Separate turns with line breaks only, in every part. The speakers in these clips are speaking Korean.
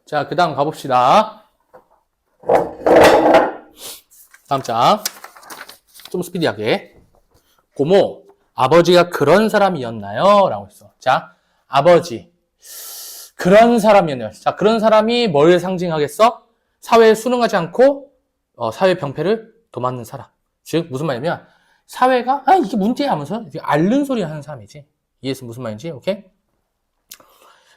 자, 그 다음 가봅시다. 다음 장. 좀 스피디하게. 고모, 아버지가 그런 사람이었나요? 라고 했어. 자, 아버지. 그런 사람이었나요? 자, 그런 사람이 뭘 상징하겠어? 사회에 순응하지 않고, 사회 병폐를 도맡는 사람. 즉, 무슨 말이냐면, 사회가, 이게 문제야 하면서, 앓는 소리 하는 사람이지. 이해했어? 무슨 말인지? 오케이?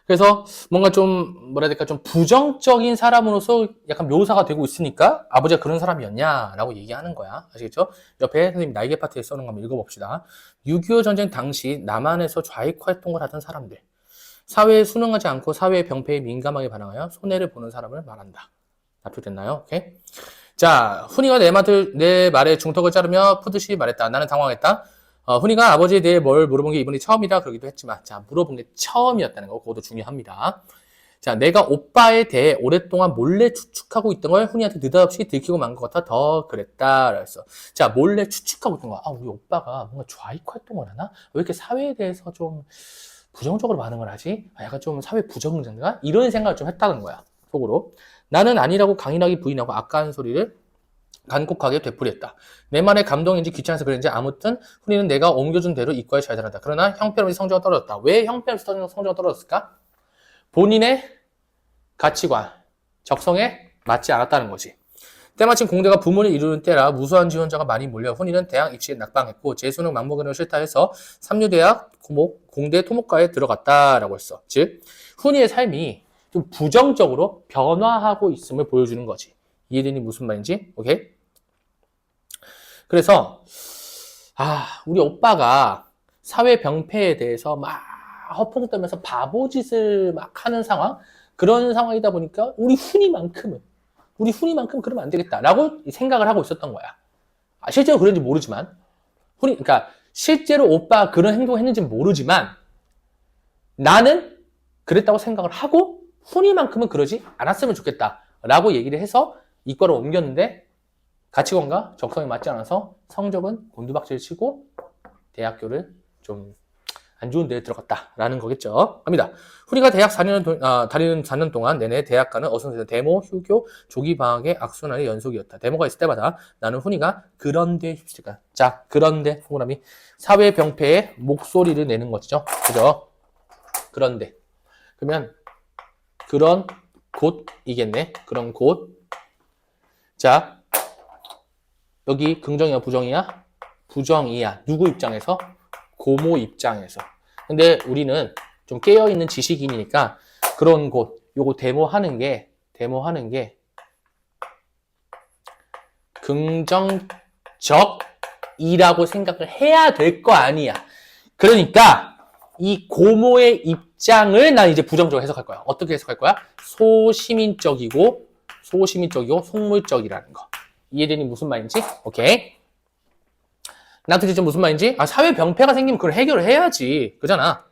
그래서 뭔가 좀 뭐라 해야 될까 좀 부정적인 사람으로서 약간 묘사가 되고 있으니까 아버지가 그런 사람이었냐라고 얘기하는 거야. 아시겠죠? 옆에 선생님 날개 파트에 써놓은 거 한번 읽어봅시다. 6.25 전쟁 당시 남한에서 좌익 활동을 하던 사람들. 사회에 순응하지 않고 사회의 병폐에 민감하게 반응하여 손해를 보는 사람을 말한다. 납득됐나요? 오케이. 자, 훈이가 내 말에 중턱을 자르며 푸듯이 말했다. 나는 당황했다. 훈이가 아버지에 대해 뭘 물어본 게 이번이 처음이라 그러기도 했지만, 자, 물어본 게 처음이었다는 거, 그것도 중요합니다. 자, 내가 오빠에 대해 오랫동안 몰래 추측하고 있던 걸 훈이한테 느닷없이 들키고 만 것 같아 더 그랬다. 그랬어. 자, 몰래 추측하고 있던 거야. 우리 오빠가 뭔가 좌익 활동을 하나? 왜 이렇게 사회에 대해서 좀 부정적으로 반응을 하지? 약간 좀 사회 부정자인가? 이런 생각을 좀 했다는 거야, 속으로. 나는 아니라고 강인하게 부인하고 아까 한 소리를 간곡하게 되풀이했다. 내 말에 감동인지 귀찮아서 그랬는지 아무튼 훈이는 내가 옮겨준 대로 이과에 잘 들었다. 그러나 형편없이 성적이 떨어졌다. 왜 형편없이 성적이 떨어졌을까? 본인의 가치관, 적성에 맞지 않았다는 거지. 때마침 공대가 부문을 이루는 때라 무수한 지원자가 많이 몰려 훈이는 대학 입시에 낙방했고 재수능 맘먹으려 싫다 해서 삼류대학 공대 토목과에 들어갔다라고 했어. 즉 훈이의 삶이 좀 부정적으로 변화하고 있음을 보여주는 거지. 이해되니 무슨 말인지? 오케이? 그래서 우리 오빠가 사회 병폐에 대해서 막 허풍 떨면서 바보짓을 막 하는 상황, 그런 상황이다 보니까 우리 훈이만큼은 그러면 안 되겠다라고 생각을 하고 있었던 거야. 실제로 그런지 모르지만 그러니까 실제로 오빠가 그런 행동을 했는지는 모르지만 나는 그랬다고 생각을 하고 훈이만큼은 그러지 않았으면 좋겠다라고 얘기를 해서 이과로 옮겼는데 가치관과 적성에 맞지 않아서 성적은 곤두박질 치고 대학교를 좀 안 좋은 데에 들어갔다라는 거겠죠. 갑니다. 훈이가 대학 4년 다니는 4년 동안 내내 대학 가는 어선생님 데모, 휴교, 조기 방학의 악순환의 연속이었다. 데모가 있을 때마다 나는 훈이가 그런데 휩쓸까. 자, 그런데 동그라미 사회 병폐의 목소리를 내는 것이죠. 그죠? 그런데 그러면 그런 곳이겠네. 그런 곳. 자, 여기 긍정이야, 부정이야? 부정이야. 누구 입장에서? 고모 입장에서. 근데 우리는 좀 깨어있는 지식인이니까 그런 곳, 요거 데모하는 게 긍정적이라고 생각을 해야 될 거 아니야. 그러니까 이 고모의 입장을 난 이제 부정적으로 해석할 거야. 어떻게 해석할 거야? 소시민적이고 속물적이라는 거. 이해되니 무슨 말인지? 오케이. 나한테 지금 무슨 말인지? 사회 병폐가 생기면 그걸 해결을 해야지. 그잖아.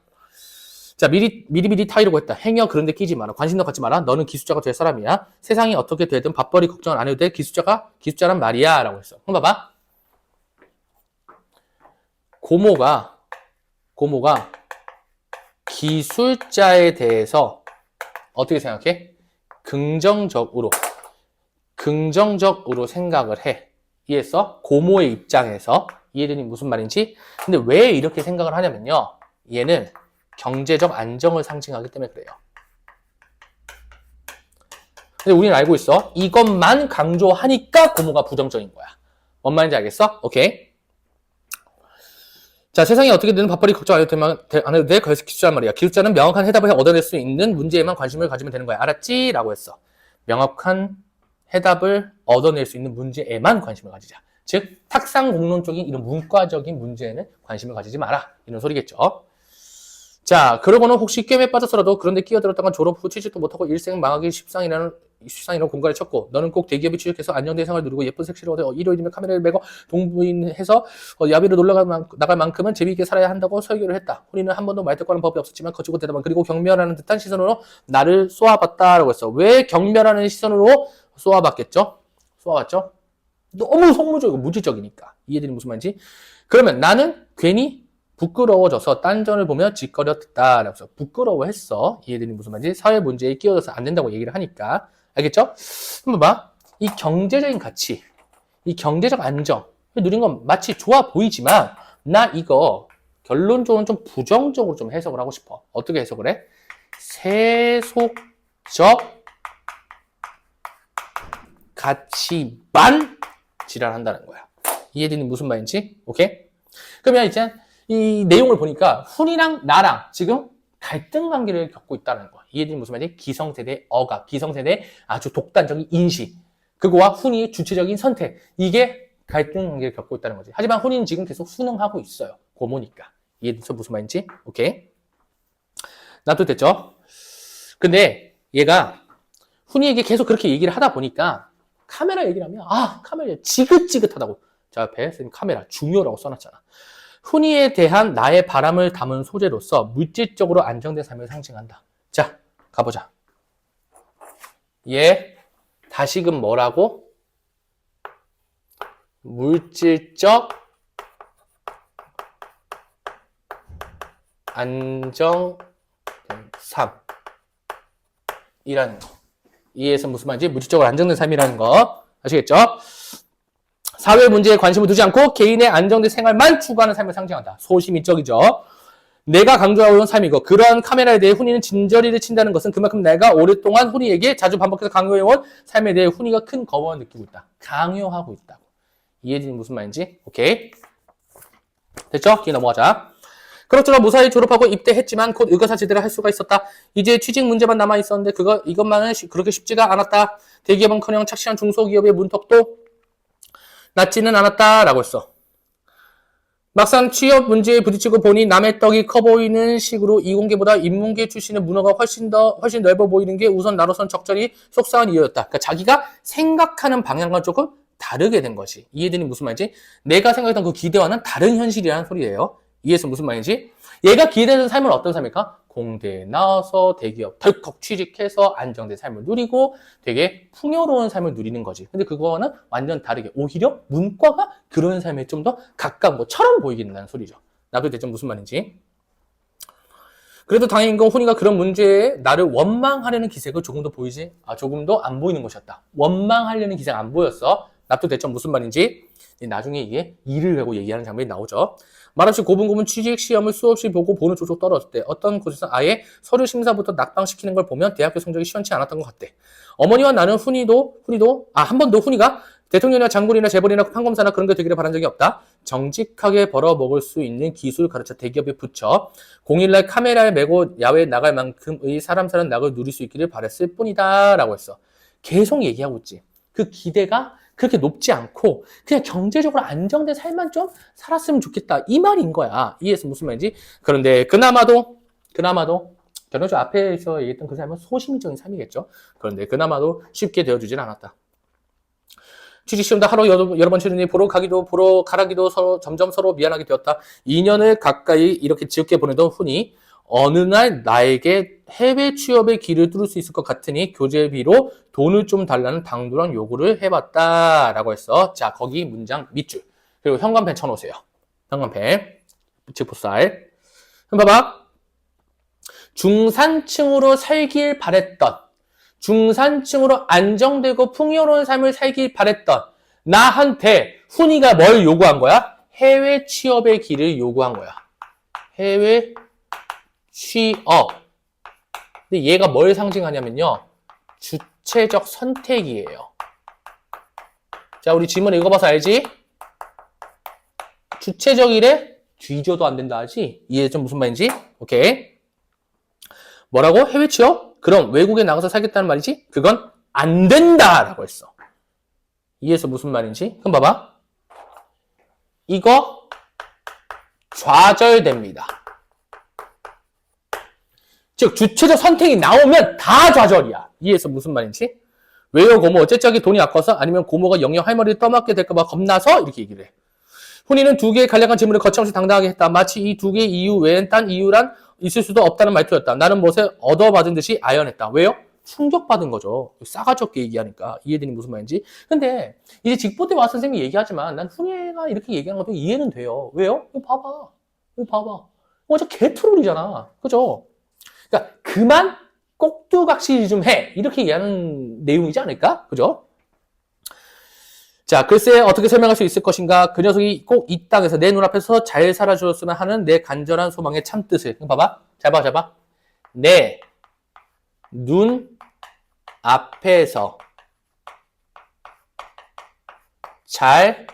자, 미리 타이려고 했다. 행여 그런데 끼지 마라. 관심도 갖지 마라. 너는 기숙자가 될 사람이야. 세상이 어떻게 되든 밥벌이 걱정을 안 해도 돼. 기숙자란 말이야. 라고 했어. 한번 봐봐. 고모가 기술자에 대해서 어떻게 생각해? 긍정적으로 생각을 해. 이해했어? 고모의 입장에서. 이해되니 무슨 말인지? 근데 왜 이렇게 생각을 하냐면요. 얘는 경제적 안정을 상징하기 때문에 그래요. 근데 우리는 알고 있어. 이것만 강조하니까 고모가 부정적인 거야. 뭔 말인지 알겠어? 오케이. 자, 세상이 어떻게 되든 밥벌이 걱정 안 해도 돼. 그래서 기술자란 말이야. 기술자는 명확한 해답을 얻어낼 수 있는 문제에만 관심을 가지면 되는 거야. 알았지? 라고 했어. 명확한 해답을 얻어낼 수 있는 문제에만 관심을 가지자. 즉 탁상 공론적인 이런 문과적인 문제에는 관심을 가지지 마라. 이런 소리겠죠. 자, 그러고는 혹시 게임에 빠져서라도 그런데 끼어들었다간 졸업 후 취직도 못하고 일생 망하기 십상이라는 공갈을 쳤고 너는 꼭 대기업에 취직해서 안정된 생활을 누리고 예쁜 섹시를 얻어 일요일이면 카메라를 메고 동부인해서 야비로 놀러 나갈 만큼은 재미있게 살아야 한다고 설교를 했다. 우리는 한 번도 말대꾸하는 법이 없었지만 거치고 대답한 그리고 경멸하는 듯한 시선으로 나를 쏘아봤다라고 했어. 왜 경멸하는 시선으로 쏘아봤겠죠? 너무 속물적이고 무지적이니까. 이해되니 무슨 말인지? 그러면 나는 괜히 부끄러워져서 딴전을 보며 짓거렸다. 라고 해서 부끄러워했어. 이해되니 무슨 말인지? 사회 문제에 끼어들어서 안 된다고 얘기를 하니까. 알겠죠? 한번 봐. 이 경제적인 가치, 이 경제적 안정, 누린 건 마치 좋아 보이지만 나 이거 결론적으로 좀 부정적으로 좀 해석을 하고 싶어. 어떻게 해석을 해? 세속적 가치만 지랄한다는 거야. 이해되니 무슨 말인지? 오케이? 그러면 이제 이 내용을 보니까 훈이랑 나랑 지금 갈등 관계를 겪고 있다는 거야. 이해되니 무슨 말인지? 기성세대 억압, 기성세대 아주 독단적인 인식, 그거와 훈이의 주체적인 선택, 이게 갈등 관계를 겪고 있다는 거지. 하지만 훈이는 지금 계속 순응하고 있어요. 고모니까. 이해돼서 무슨 말인지? 오케이? 납득됐죠? 근데 얘가 훈이에게 계속 그렇게 얘기를 하다 보니까 카메라 얘기를 하면 카메라 지긋지긋하다고. 자, 옆에 카메라 중요라고 써놨잖아. 훈이에 대한 나의 바람을 담은 소재로서 물질적으로 안정된 삶을 상징한다. 자, 가보자. 얘 다시금 뭐라고? 물질적 안정된 삶이라는 거. 이해해서 무슨 말인지? 물질적으로 안정된 삶이라는 거. 아시겠죠? 사회 문제에 관심을 두지 않고 개인의 안정된 생활만 추구하는 삶을 상징한다. 소심이적이죠. 내가 강조하고 있는 삶이고, 그러한 카메라에 대해 훈이는 진저리를 친다는 것은 그만큼 내가 오랫동안 훈이에게 자주 반복해서 강요해온 삶에 대해 훈이가 큰 거부감을 느끼고 있다. 강요하고 있다고. 이해되니 무슨 말인지? 오케이. 됐죠? 뒤에 넘어가자. 그렇지만 무사히 졸업하고 입대했지만 곧 의과사 제대를 할 수가 있었다. 이제 취직 문제만 남아있었는데 이것만은 그렇게 쉽지가 않았다. 대기업은커녕 착실한 중소기업의 문턱도 낮지는 않았다라고 했어. 막상 취업 문제에 부딪히고 보니 남의 떡이 커 보이는 식으로 이공계보다 인문계 출신의 문화가 훨씬 넓어 보이는 게 우선 나로선 적절히 속상한 이유였다. 그러니까 자기가 생각하는 방향과 조금 다르게 된 것이. 이해되니 무슨 말인지? 내가 생각했던 그 기대와는 다른 현실이라는 소리예요. 이해해서 무슨 말인지? 얘가 기대하는 삶은 어떤 삶일까? 공대에 나와서 대기업 덜컥 취직해서 안정된 삶을 누리고 되게 풍요로운 삶을 누리는 거지. 근데 그거는 완전 다르게 오히려 문과가 그런 삶에 좀 더 가까운 것처럼 보이겠다는 소리죠. 나도 대체 무슨 말인지. 그래도 다행인 건 훈이가 그런 문제에 나를 원망하려는 기색을 조금도 안 보이는 것이었다. 원망하려는 기색 안 보였어. 나도 대체 무슨 말인지. 나중에 이게 일을 하고 얘기하는 장면이 나오죠. 말없이 고분고분 취직 시험을 수없이 보고 보는 조쪽 떨어졌대. 어떤 곳에서 아예 서류 심사부터 낙방시키는 걸 보면 대학교 성적이 시원치 않았던 것 같대. 어머니와 나는 한 번도 훈이가 대통령이나 장군이나 재벌이나 판검사나 그런 게 되기를 바란 적이 없다. 정직하게 벌어먹을 수 있는 기술 가르쳐 대기업에 붙여 0일날 카메라에 메고 야외에 나갈 만큼의 사람 사는 낙을 누릴 수 있기를 바랬을 뿐이다 라고 했어. 계속 얘기하고 있지. 그 기대가 그렇게 높지 않고 그냥 경제적으로 안정된 삶만 좀 살았으면 좋겠다. 이 말인 거야. 이해해서 무슨 말인지. 그런데 그나마도 결혼적 앞에서 얘기했던 그 삶은 소심이적인 삶이겠죠. 그런데 그나마도 쉽게 되어주진 않았다. 취직시험도 하루 여러 번 치르니 보러 가라기도 점점 서로 미안하게 되었다. 2년을 가까이 이렇게 지겹게 보내던 훈이 어느 날 나에게 해외 취업의 길을 뚫을 수 있을 것 같으니 교재비로 돈을 좀 달라는 당돌한 요구를 해봤다 라고 했어. 자, 거기 문장 밑줄 그리고 현관펜 쳐놓으세요. 현관펜 직포살. 봐봐. 중산층으로 살길 바랬던, 중산층으로 안정되고 풍요로운 삶을 살길 바랬던 나한테 훈이가 뭘 요구한 거야? 해외 취업의 길을 요구한 거야. 해외 취업. 근데 얘가 뭘 상징하냐면요. 주체적 선택이에요. 자, 우리 지문 읽어봐서 알지? 주체적이래? 뒤져도 안 된다 하지? 이해했죠? 무슨 말인지? 오케이. 뭐라고? 해외 취업? 그럼 외국에 나가서 살겠다는 말이지? 그건 안 된다라고 했어. 이해해서 무슨 말인지? 그럼 봐봐. 이거 좌절됩니다. 즉 주체적 선택이 나오면 다 좌절이야. 이해해서 무슨 말인지? 왜요 고모? 어째짝이 돈이 아까워서 아니면 고모가 영영 할머니를 떠맡게 될까봐 겁나서 이렇게 얘기를 해. 훈이는 두 개의 간략한 질문을 거침없이 당당하게 했다. 마치 이 두 개의 이유 외엔 딴 이유란 있을 수도 없다는 말투였다. 나는 무엇에 얻어받은 듯이 아연했다. 왜요? 충격받은 거죠. 싸가지 없게 얘기하니까. 이해되니 무슨 말인지. 근데 이제 직보 때 와서 선생님이 얘기하지만 난 훈이가 이렇게 얘기하는 것도 이해는 돼요. 왜요? 이거 봐봐. 이거 봐봐. 완전 개트롤이잖아. 그죠? 그러니까 그만 꼭두각시 좀 해. 이렇게 얘기하는 내용이지 않을까? 그죠? 자, 글쎄 어떻게 설명할 수 있을 것인가? 그 녀석이 꼭 이 땅에서 내 눈앞에서 잘 살아주었으면 하는 내 간절한 소망의 참뜻을. 봐봐. 잘 봐, 잘 봐. 내 눈 앞에서 잘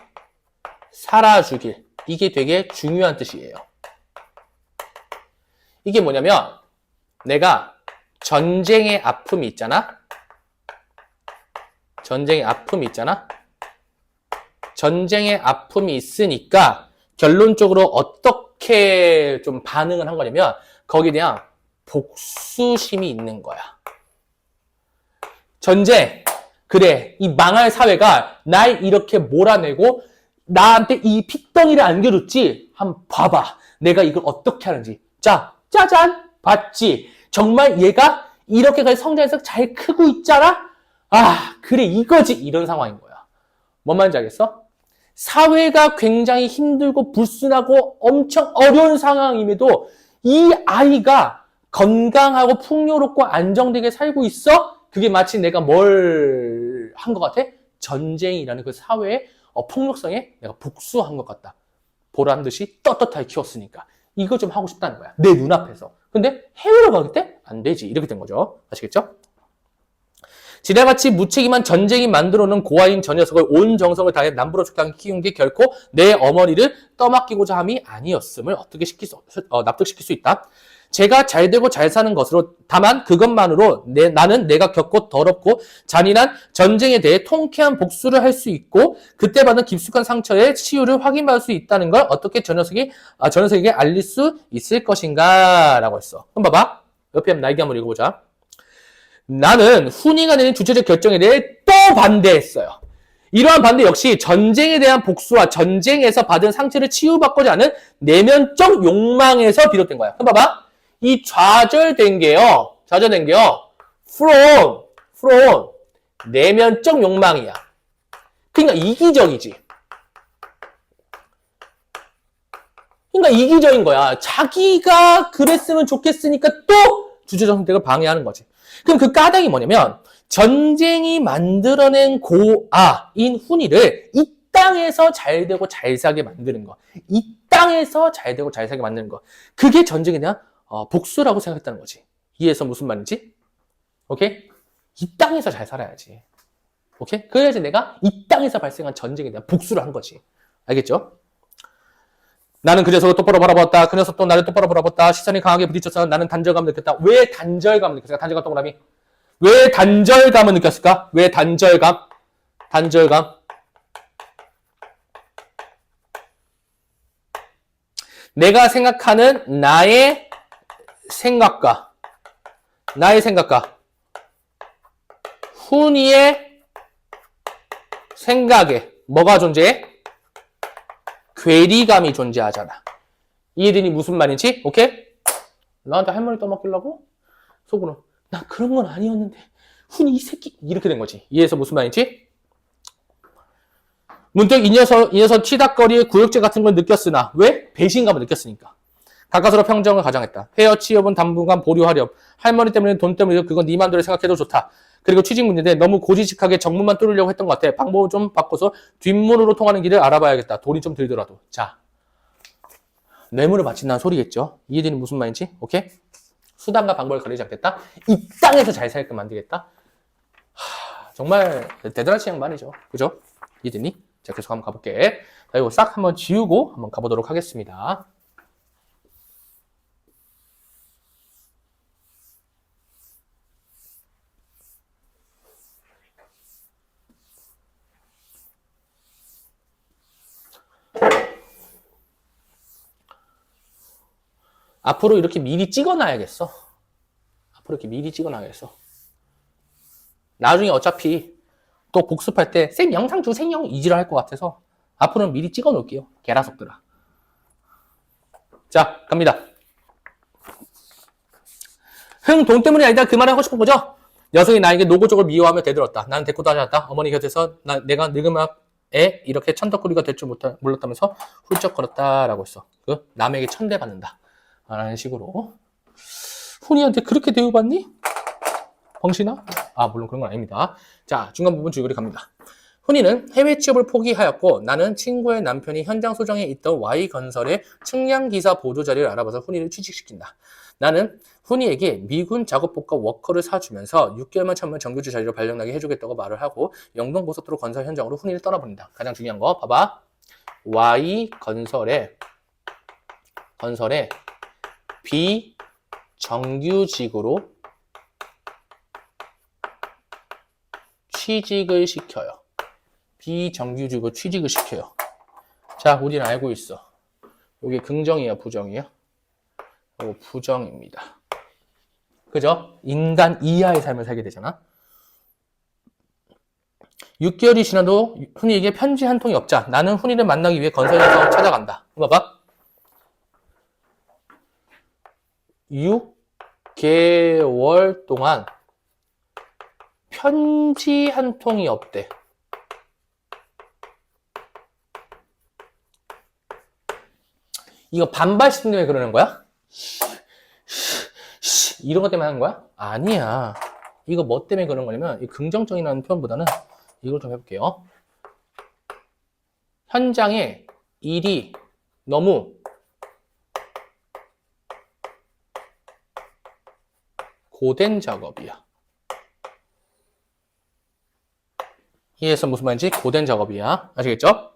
살아주길. 이게 되게 중요한 뜻이에요. 이게 뭐냐면 내가 전쟁의 아픔이 있잖아. 전쟁의 아픔이 있잖아. 전쟁의 아픔이 있으니까 결론적으로 어떻게 좀 반응을 한 거냐면 거기에 대한 복수심이 있는 거야. 전쟁. 그래. 이 망할 사회가 날 이렇게 몰아내고 나한테 이 핏덩이를 안겨줬지? 한번 봐봐. 내가 이걸 어떻게 하는지. 자, 짜잔! 봤지? 정말 얘가 이렇게까지 성장해서 잘 크고 있잖아? 아, 그래, 이거지. 이런 상황인 거야. 뭔 말인지 알겠어? 사회가 굉장히 힘들고 불순하고 엄청 어려운 상황임에도 이 아이가 건강하고 풍요롭고 안정되게 살고 있어? 그게 마치 내가 뭘 한 것 같아? 전쟁이라는 그 사회의 폭력성에 내가 복수한 것 같다. 보란 듯이 떳떳하게 키웠으니까. 이거 좀 하고 싶다는 거야. 내 눈앞에서. 근데 해외로 가기 때 안 되지. 이렇게 된 거죠. 아시겠죠? 지나같이 무책임한 전쟁이 만들어놓은 고아인 저 녀석을 온 정성을 다해 남부러 죽게 키운 게 결코 내 어머니를 떠맡기고자 함이 아니었음을 어떻게 납득시킬 수 있다. 제가 잘되고 잘 사는 것으로 다만 그것만으로 나는 내가 겪고 더럽고 잔인한 전쟁에 대해 통쾌한 복수를 할 수 있고 그때 받은 깊숙한 상처의 치유를 확인받을 수 있다는 걸 어떻게 저 녀석에게 알릴 수 있을 것인가 라고 했어. 그럼 봐봐. 옆에 한번 날개 한번 읽어보자. 나는 훈이가 내린 주체적 결정에 대해 또 반대했어요. 이러한 반대 역시 전쟁에 대한 복수와 전쟁에서 받은 상처를 치유받고자 하는 내면적 욕망에서 비롯된 거야. 그럼 봐봐. 이 좌절된 게요. from 내면적 욕망이야. 그러니까 이기적이지. 그러니까 이기적인 거야. 자기가 그랬으면 좋겠으니까 또 주체적 선택을 방해하는 거지. 그럼 그 까닭이 뭐냐면 전쟁이 만들어낸 고아인 훈이를 이 땅에서 잘 되고 잘 살게 만드는 거. 이 땅에서 잘 되고 잘 살게 만드는 거. 그게 전쟁에 대한 복수라고 생각했다는 거지. 이해해서 무슨 말인지? 오케이? 이 땅에서 잘 살아야지. 오케이? 그래야지 내가 이 땅에서 발생한 전쟁에 대한 복수를 한 거지. 알겠죠? 나는 그 녀석을 똑바로 바라보았다. 그 녀석 또 나를 똑바로 바라보았다. 시선이 강하게 부딪혀서 나는 단절감을 느꼈다. 왜 단절감을 느꼈을까? 단절감 동그라미. 왜 단절감을 느꼈을까? 왜 단절감? 내가 생각하는 나의 생각과 훈이의 생각에 뭐가 존재해? 괴리감이 존재하잖아. 이해되니 무슨 말인지? 오케이? 나한테 할머니 떠맡기려고? 속으로 나 그런 건 아니었는데 훈이 이 새끼 이렇게 된 거지. 이해해서 무슨 말인지? 문득 이 녀석 치닥거리의 구역질 같은 걸 느꼈으나 왜? 배신감을 느꼈으니까. 가까스로 평정을 가정했다. 헤어 취업은 당분간 보류하렴. 할머니 때문에 돈 때문에 그건 네 맘대로 생각해도 좋다. 그리고 취직 문제인데 너무 고지식하게 정문만 뚫으려고 했던 것 같아. 방법을 좀 바꿔서 뒷문으로 통하는 길을 알아봐야겠다. 돈이 좀 들더라도. 자, 뇌물을 바친다는 소리겠죠. 이해되는 무슨 말인지? 오케이? 수단과 방법을 가리지 않겠다. 이 땅에서 잘 살게 만들겠다. 정말 대단하신 양반이죠. 그죠? 이해되니? 자, 계속 한번 가볼게. 자, 이거 싹 한번 지우고 한번 가보도록 하겠습니다. 앞으로 이렇게 미리 찍어놔야겠어. 나중에 어차피 또 복습할 때 쌤 영상 주세요 이지랄 할 것 같아서 앞으로는 미리 찍어 놓을게요. 개라석들아. 자, 갑니다. 돈 때문이 아니다. 그 말을 하고 싶은 거죠? 녀석이 나에게 노골적으로 미워하며 대들었다. 나는 대꾸도 하지 않았다. 어머니 곁에서 내가 늙음아 이렇게 천덕꾸리가 될 줄 몰랐다면서 훌쩍거렸다라고 했어. 그 남에게 천대받는다 라는 식으로. 훈이한테 그렇게 대우받니? 벙신아? 물론 그런 건 아닙니다. 자, 중간 부분 줄거리 갑니다. 훈이는 해외 취업을 포기하였고 나는 친구의 남편이 현장 소정에 있던 Y건설의 측량기사 보조 자리를 알아봐서 훈이를 취직시킨다. 나는 훈이에게 미군 작업복과 워커를 사주면서 6개월만 참으면 정규직 자리로 발령나게 해주겠다고 말을 하고 영동고속도로 건설 현장으로 훈이를 떠나보낸다. 가장 중요한 거 봐봐. Y건설의 비정규직으로 취직을 시켜요. 비정규직으로 취직을 시켜요. 자, 우리는 알고 있어. 이게 긍정이에요, 부정이에요? 이거 부정입니다. 그죠? 인간 이하의 삶을 살게 되잖아. 6개월이 지나도 훈이에게 편지 한 통이 없자 나는 훈이를 만나기 위해 건설에서 찾아간다. 봐봐. 6개월 동안 편지 한 통이 없대. 이거 반발심 때문에 그러는 거야? 이런 것 때문에 하는 거야? 아니야. 이거 뭐 때문에 그런 거냐면 이 긍정적이라는 표현보다는 이걸 좀 해볼게요. 현장에 일이 너무 고된 작업이야. 이해해서 무슨 말인지? 고된 작업이야. 아시겠죠?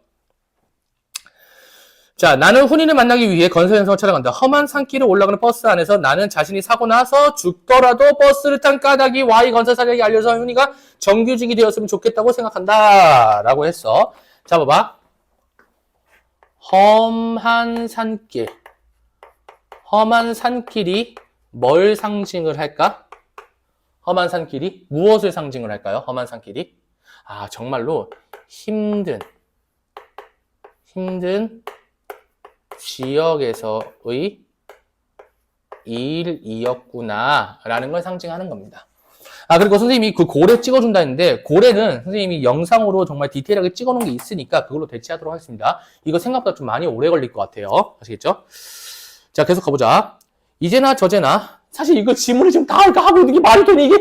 자, 나는 훈이를 만나기 위해 건설 현장을 찾아간다. 험한 산길을 올라가는 버스 안에서 나는 자신이 사고 나서 죽더라도 버스를 탄 까닭이 Y건설 사장에게 알려서 훈이가 정규직이 되었으면 좋겠다고 생각한다. 라고 했어. 자, 봐봐. 험한 산길. 험한 산길이 뭘 상징을 할까? 험한 산길이 무엇을 상징을 할까요? 험한 산길이? 정말로 힘든 지역에서의 일이었구나 라는 걸 상징하는 겁니다. 그리고 선생님이 그 고래 찍어준다 했는데 고래는 선생님이 영상으로 정말 디테일하게 찍어놓은 게 있으니까 그걸로 대체하도록 하겠습니다. 이거 생각보다 좀 많이 오래 걸릴 것 같아요. 아시겠죠? 자, 계속 가보자. 이제나 저제나 사실 이거 지문을 지금 다 하고 있는 게 말이 되니 이게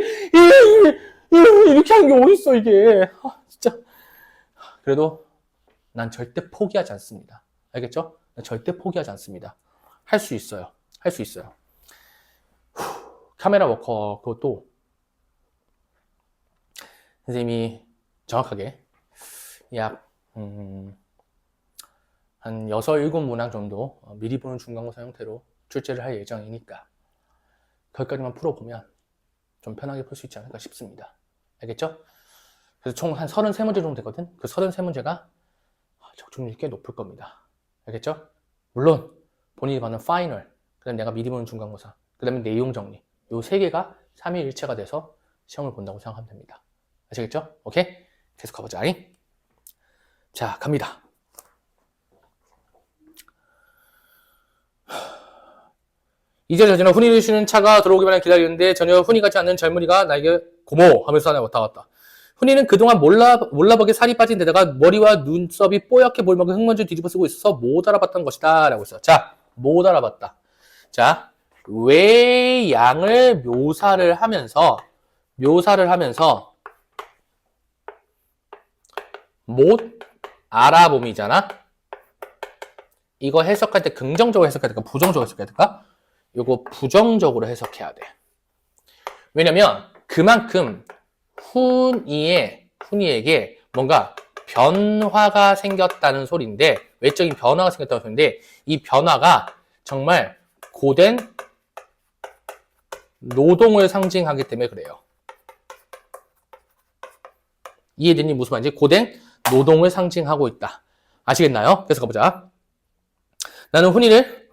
이렇게 하는 게 어딨어 이게. 진짜. 그래도 난 절대 포기하지 않습니다. 알겠죠? 절대 포기하지 않습니다. 할 수 있어요. 할 수 있어요. 카메라 워커 그것도 선생님이 정확하게 약 한 6, 7문항 정도 미리 보는 중간고사 형태로 출제를 할 예정이니까 거기까지만 풀어보면 좀 편하게 풀 수 있지 않을까 싶습니다. 알겠죠? 그래서 총 한 33문제 정도 되거든? 그 33문제가 적중률이 꽤 높을 겁니다. 알겠죠? 물론 본인이 받는 파이널, 그 다음에 내가 미리 보는 중간고사, 그 다음에 내용 정리 요 3개가 3일일체가 돼서 시험을 본다고 생각하면 됩니다. 아시겠죠? 오케이? 계속 가보자. 자, 갑니다. 이제 저지는 훈이를 쉬는 차가 들어오기만 기다리는데 전혀 훈이 같지 않는 젊은이가 나에게 고모 하면서 왔다 갔다. 훈이는 그동안 몰라보게 살이 빠진 데다가 머리와 눈썹이 뽀얗게 보일 만큼 흙먼지를 뒤집어 쓰고 있어서 못 알아봤던 것이다 라고 했어. 자, 못 알아봤다. 자, 외양을 묘사를 하면서 못 알아봄이잖아. 이거 해석할 때 긍정적으로 해석해야 될까? 부정적으로 해석해야 될까? 이거 부정적으로 해석해야 돼. 왜냐면 그만큼 훈이에게 뭔가 변화가 생겼다는 소리인데, 외적인 변화가 생겼다는 소리인데, 이 변화가 정말 고된 노동을 상징하기 때문에 그래요. 이해되니? 무슨 말인지? 고된 노동을 상징하고 있다. 아시겠나요? 계속 가보자. 나는 훈이를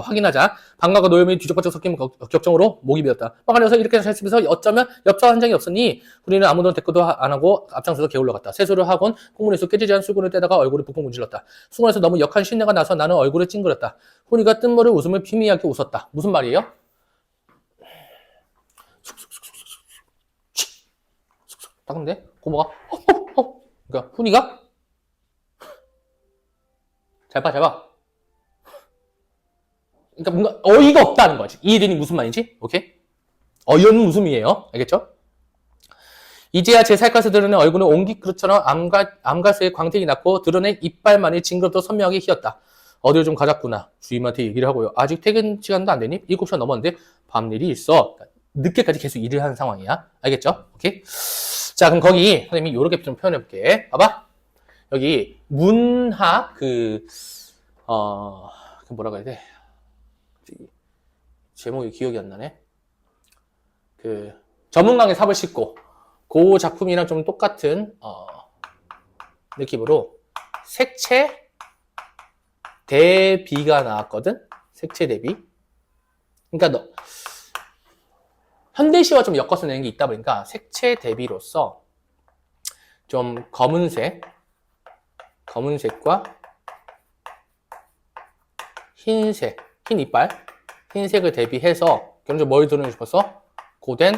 확인하자. 방과가 노염이 뒤적박적 섞인 격정으로 목이 베었다. 빨간려서 이렇게 살면서 어쩌면 엽서 한 장이 없으니 훈이는 아무도 대꾸도 안 하고 앞장서서 게을러 갔다. 세수를 하곤 콧물에서 깨지지 않은 수건을 떼다가 얼굴을 푹푹 문질렀다. 수건에서 너무 역한 신내가 나서 나는 얼굴을 찡그렸다. 훈이가 뜬모를 웃음을 희미하게 웃었다. 무슨 말이에요? 딱 근데 고모가 그러니까 훈이가 잘 봐. 그러니까 뭔가 어이가 없다는 거지. 이해되니 무슨 말인지? 오케이? 어이없는 웃음이에요. 알겠죠? 이제야 제 살갗을 드러낸 얼굴은 옹기그릇처럼 암가스의 광택이 났고 드러낸 이빨만이 징그럽도 선명하게 휘었다. 어딜 좀 가졌구나. 주임한테 얘기를 하고요. 아직 퇴근 시간도 안 되니? 7시가 넘었는데 밤일이 있어. 늦게까지 계속 일을 하는 상황이야. 알겠죠? 오케이? 자, 그럼 거기 선생님이 요렇게 좀 표현해 볼게. 봐봐. 여기 문하 뭐라고 해야 돼? 제목이 기억이 안 나네. 전문가의 삽을 싣고 그 작품이랑 좀 똑같은 느낌으로 색채 대비가 나왔거든. 색채 대비. 그러니까 현대시와 좀 엮어서 내는 게 있다 보니까 색채 대비로서 좀 검은색과 흰색, 흰 이빨, 흰색을 대비해서 결론적으로 뭘 드러내고 싶었어? 고된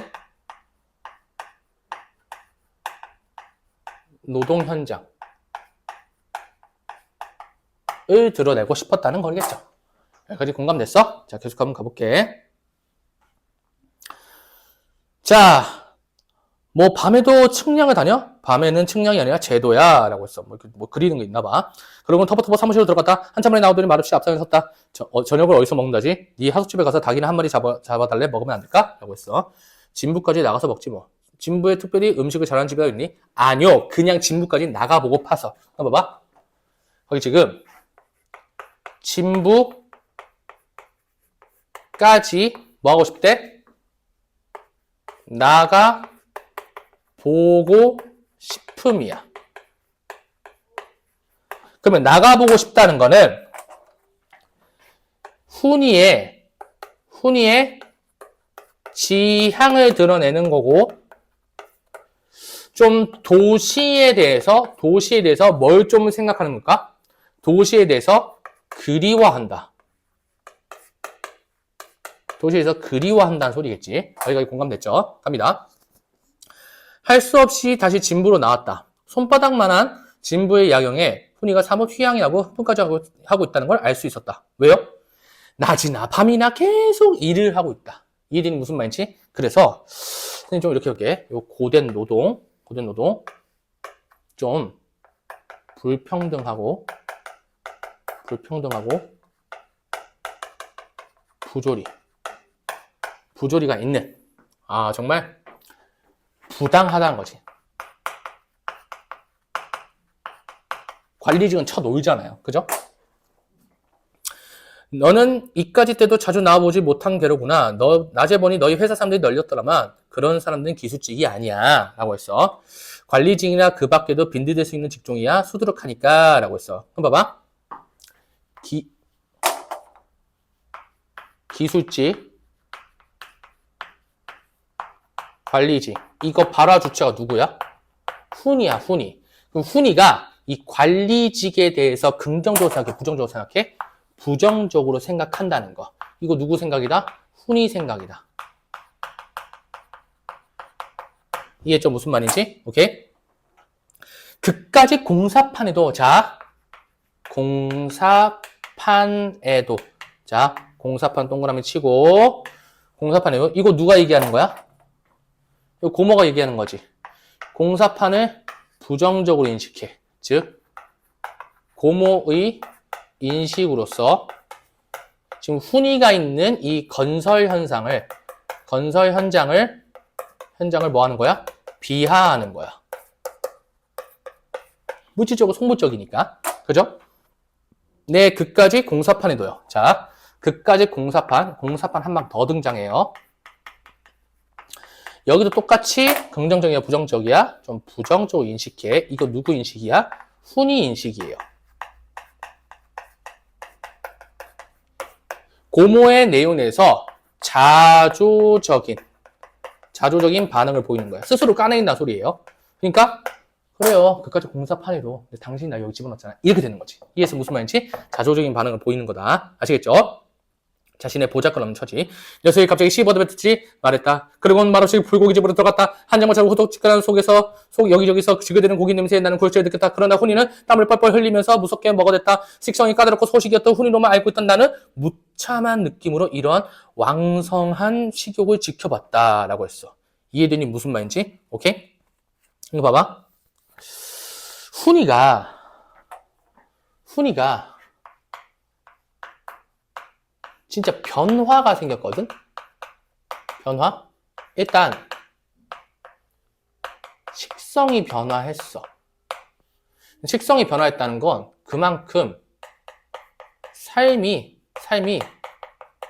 노동 현장을 드러내고 싶었다는 거겠죠. 여기까지 공감됐어? 자, 계속 한번 가볼게. 자, 뭐 밤에도 측량을 다녀? 밤에는 측량이 아니라 제도야 라고 했어. 뭐 그리는 거 있나 봐. 그러고는 터벅터벅 사무실로 들어갔다. 한참 만에 나오더니 말없이 앞상에 섰다. 저녁을 어디서 먹는다지? 네 하숙집에 가서 닭이나 한 마리 잡아달래? 먹으면 안 될까? 라고 했어. 진부까지 나가서 먹지 뭐. 진부에 특별히 음식을 잘하는 집이 있니? 아니요. 그냥 진부까지 나가보고 파서. 한번 봐봐. 거기 지금 진부까지 뭐 하고 싶대? 나가보고 싶음이야. 그러면 나가보고 싶다는 거는 훈이의 지향을 드러내는 거고, 좀 도시에 대해서 뭘 좀 생각하는 걸까? 도시에 대해서 그리워한다. 도시에서 그리워한다는 소리겠지. 여기까지 공감됐죠? 갑니다. 할 수 없이 다시 진부로 나왔다. 손바닥만한 진부의 야경에 훈이가 사뭇 휘황이 나고 흥분까지 하고 있다는 걸 알 수 있었다. 왜요? 낮이나 밤이나 계속 일을 하고 있다. 이해되니 무슨 말인지? 그래서 선생님 좀 이렇게 할게. 요 고된 노동 좀 불평등하고 부조리가 있는, 정말 부당하다는 거지. 관리직은 쳐놀잖아요. 그죠? 너는 이까지 때도 자주 나와보지 못한 게로구나. 낮에 보니 너희 회사 사람들이 널렸더라만 그런 사람들은 기수직이 아니야 라고 했어. 관리직이나 그 밖에도 빈들될 수 있는 직종이야. 수두룩하니까 라고 했어. 그럼 봐봐. 기술직, 관리직, 이거 발화 주체가 누구야? 훈이야, 훈이. 그럼 훈이가 이 관리직에 대해서 긍정적으로 생각해, 부정적으로 생각해? 부정적으로 생각한다는 거. 이거 누구 생각이다? 훈이 생각이다. 이해했죠? 무슨 말인지? 오케이? 그까지 공사판에도, 공사판 동그라미 치고, 공사판에, 이거 누가 얘기하는 거야? 이거 고모가 얘기하는 거지. 공사판을 부정적으로 인식해. 즉, 고모의 인식으로서 지금 훈이가 있는 이 건설 현장을 뭐 하는 거야? 비하하는 거야. 물질적으로 속물적이니까. 그죠? 네, 그까지 공사판에도요. 자, 그까지 공사판 한 방 더 등장해요. 여기도 똑같이 긍정적이야, 부정적이야? 좀 부정적으로 인식해. 이거 누구 인식이야? 훈이 인식이에요. 고모의 내용에서 자조적인 반응을 보이는 거야. 스스로 까내린다는 소리예요. 그러니까 그래요. 그까지 공사판에도 당신이 나 여기 집어넣었잖아. 이렇게 되는 거지. 이해해서 무슨 말인지? 자조적인 반응을 보이는 거다. 아시겠죠? 자신의 보잘것 없는 처지. 녀석이 갑자기 시버드 뱉었지 말했다. 그러고는 말없이 불고기집으로 들어갔다. 한 장마차로 후덕지근한 속에서 여기저기서 지그대는 고기 냄새에 나는 골짜를 느꼈다. 그러나 훈이는 땀을 뻘뻘 흘리면서 무섭게 먹어댔다. 식성이 까다롭고 소식이었던 훈이로만 알고 있던 나는 무참한 느낌으로 이러한 왕성한 식욕을 지켜봤다라고 했어. 이해되니 무슨 말인지? 오케이? 이거 봐봐. 훈이가 진짜 변화가 생겼거든? 변화? 일단 식성이 변화했어. 식성이 변화했다는 건 그만큼 삶이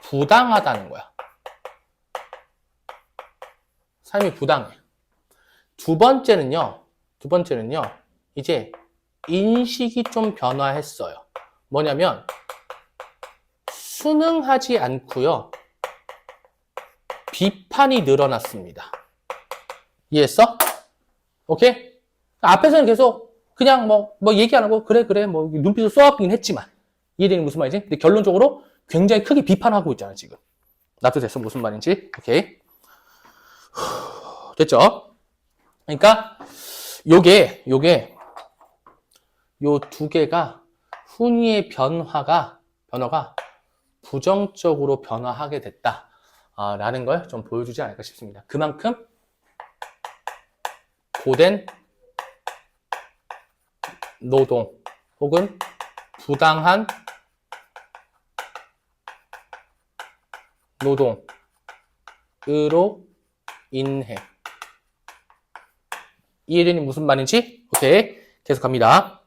부당하다는 거야. 삶이 부당해. 두 번째는요, 이제 인식이 좀 변화했어요. 뭐냐면, 순응하지 않고요, 비판이 늘어났습니다. 이해했어? 오케이? 앞에서는 계속 그냥 뭐 얘기 안 하고, 그래, 뭐 눈빛을 쏘아보긴 했지만, 이해되는 무슨 말이지? 근데 결론적으로 굉장히 크게 비판하고 있잖아, 지금. 나도 됐어, 무슨 말인지. 오케이? 됐죠? 그러니까 요게 요 두 개가 훈이의 변화가 부정적으로 변화하게 됐다 라는 걸 좀 보여주지 않을까 싶습니다. 그만큼 고된 노동 혹은 부당한 노동으로 인해. 이해되니 무슨 말인지? 오케이. 계속 갑니다.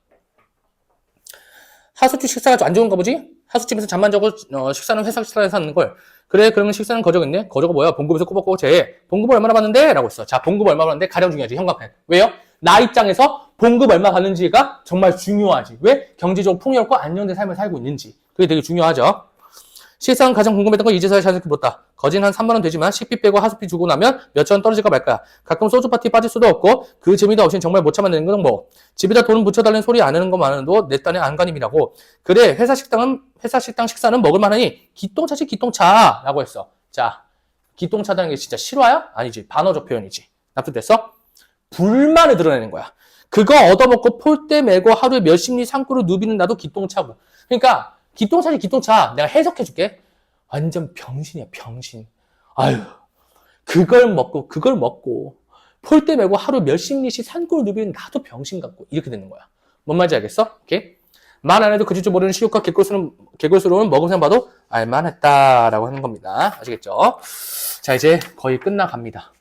하숙집 식사가 안 좋은가 보지? 하숙집에서 잠만 자고 식사는 회사 식사에서 하는 걸. 그래, 그러면 식사는 거저겠네? 거저가 뭐야? 봉급에서 꼬박꼬박 제 봉급 얼마나 받는데? 라고 했어. 자, 봉급 얼마 받는데? 가장 중요하지, 현관펜. 왜요? 나 입장에서 봉급 얼마 받는지가 정말 중요하지. 왜? 경제적으로 풍요롭고 안정된 삶을 살고 있는지. 그게 되게 중요하죠. 실상 가장 궁금했던 건 이제서야 자세히 물었다. 거진 한 3만 원 되지만 식비 빼고 하숙비 주고 나면 몇천 원 떨어질까 말까. 가끔 소주 파티 빠질 수도 없고 그 재미도 없이 정말 못 참아내는 건 뭐. 집에다 돈 붙여달라는 소리 안 하는 것만으로도 내 딴의 안간힘이라고. 그래 회사 식당 식사는 먹을만하니 기똥차지 기똥차 라고 했어. 자, 기똥차다는 게 진짜 실화야? 아니지. 반어적 표현이지. 납득됐어? 불만을 드러내는 거야. 그거 얻어먹고 폴대 메고 하루에 몇십 리 상구를 누비는 나도 기똥차고. 그러니까 기똥차지 기똥차. 내가 해석해줄게. 완전 병신이야 병신. 아유, 그걸 먹고 폴대 메고 하루 몇십 리씩 산골 누비는 나도 병신 같고 이렇게 되는 거야. 뭔 말인지 알겠어? 오케이? 말 안 해도 그줄 줄 모르는 시육과 개골스러운 먹음새만 봐도 알만했다라고 하는 겁니다. 아시겠죠? 자, 이제 거의 끝나갑니다.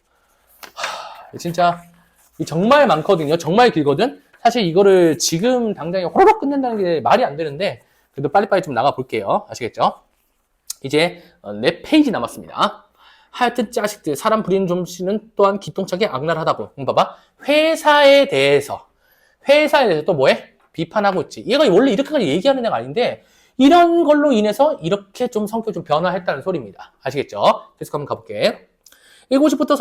진짜 정말 많거든요. 정말 길거든. 사실 이거를 지금 당장에 호로록 끝낸다는 게 말이 안 되는데 그래도 빨리빨리 좀 나가 볼게요. 아시겠죠? 이제 4페이지 남았습니다. 하여튼 자식들 사람 부리는 좀씨는 또한 기똥차게 악랄하다고. 봐봐. 회사에 대해서 또 뭐해? 비판하고 있지. 얘가 원래 이렇게까지 얘기하는 애가 아닌데 이런 걸로 인해서 이렇게 좀 성격이 좀 변화했다는 소리입니다. 아시겠죠? 계속 한번 가볼게. 7시부터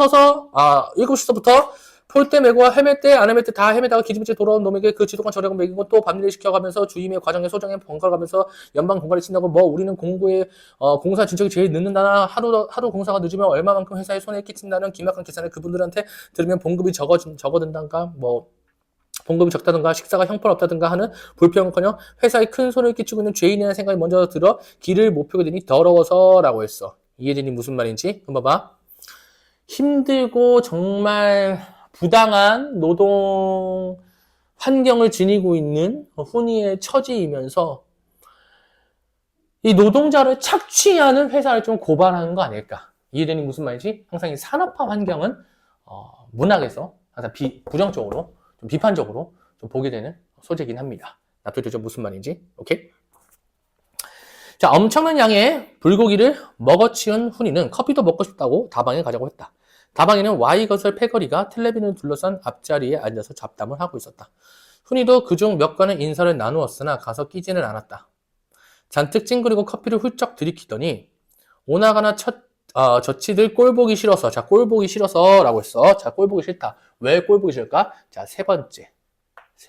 폴대 메고 헤맬 때 안 헤맬 때 다 헤매다가 기지부지 돌아온 놈에게 그 지독한 저력을 먹이고 또 밤일 시켜가면서 주임의 과정에 소정에 번갈아가면서 연방 공갈이 친다고 뭐 우리는 공사 진척이 제일 늦는다나 하루 공사가 늦으면 얼마만큼 회사에 손해 끼친다는 기막한 계산을 그분들한테 들으면 봉급이 적어든가 뭐 봉급이 적다든가 식사가 형편없다든가 하는 불평은커녕 회사에 큰 손해를 끼치고 있는 죄인이라는 생각이 먼저 들어 길을 못 펴게 되니 더러워서 라고 했어. 이해되니 무슨 말인지? 그럼 봐봐. 힘들고 정말 부당한 노동 환경을 지니고 있는 훈이의 처지이면서 이 노동자를 착취하는 회사를 좀 고발하는 거 아닐까? 이해되니 무슨 말이지? 항상 이 산업화 환경은 문학에서 항상 부정적으로 좀 비판적으로 좀 보게 되는 소재이긴 합니다. 납득되죠? 무슨 말인지? 오케이? 자, 엄청난 양의 불고기를 먹어치운 훈이는 커피도 먹고 싶다고 다방에 가자고 했다. 다방에는 Y것을 패거리가 텔레비전을 둘러싼 앞자리에 앉아서 잡담을 하고 있었다. 훈이도 그중 몇 관의 인사를 나누었으나 가서 끼지는 않았다. 잔뜩 찡그리고 커피를 훌쩍 들이키더니 오나가나 저치들 꼴보기 싫어서. 자, 꼴보기 싫어서 라고 했어. 자, 꼴보기 싫다. 왜 꼴보기 싫을까? 자, 세 번째. 이거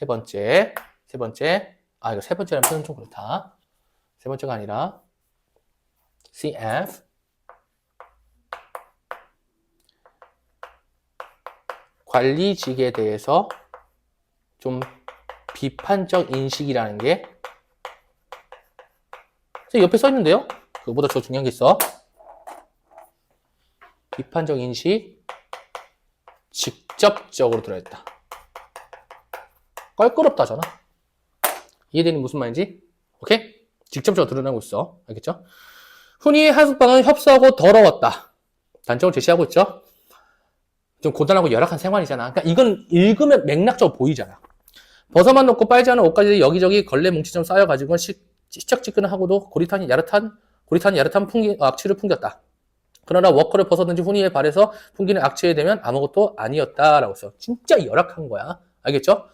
세 번째라는 표현 좀 그렇다. 세 번째가 아니라 CF 관리직에 대해서 좀 비판적 인식이라는 게 옆에 써 있는데요. 그거보다 더 중요한 게 있어. 비판적 인식 직접적으로 들어있다. 껄끄럽다잖아. 이해되는 무슨 말인지? 오케이? 직접적으로 드러나고 있어. 알겠죠? 흔히 하숙방은 협소하고 더러웠다. 단적으로 제시하고 있죠? 좀 고단하고 열악한 생활이잖아. 그러니까 이건 읽으면 맥락적으로 보이잖아. 벗어만 놓고 빨지 않은 옷까지 여기저기 걸레 뭉치처럼 쌓여가지고 시적지근하고도 고리탄 야릇한 악취를 풍겼다. 그러나 워커를 벗었는지 후니의 발에서 풍기는 악취에 대면 아무것도 아니었다라고 써. 진짜 열악한 거야. 알겠죠?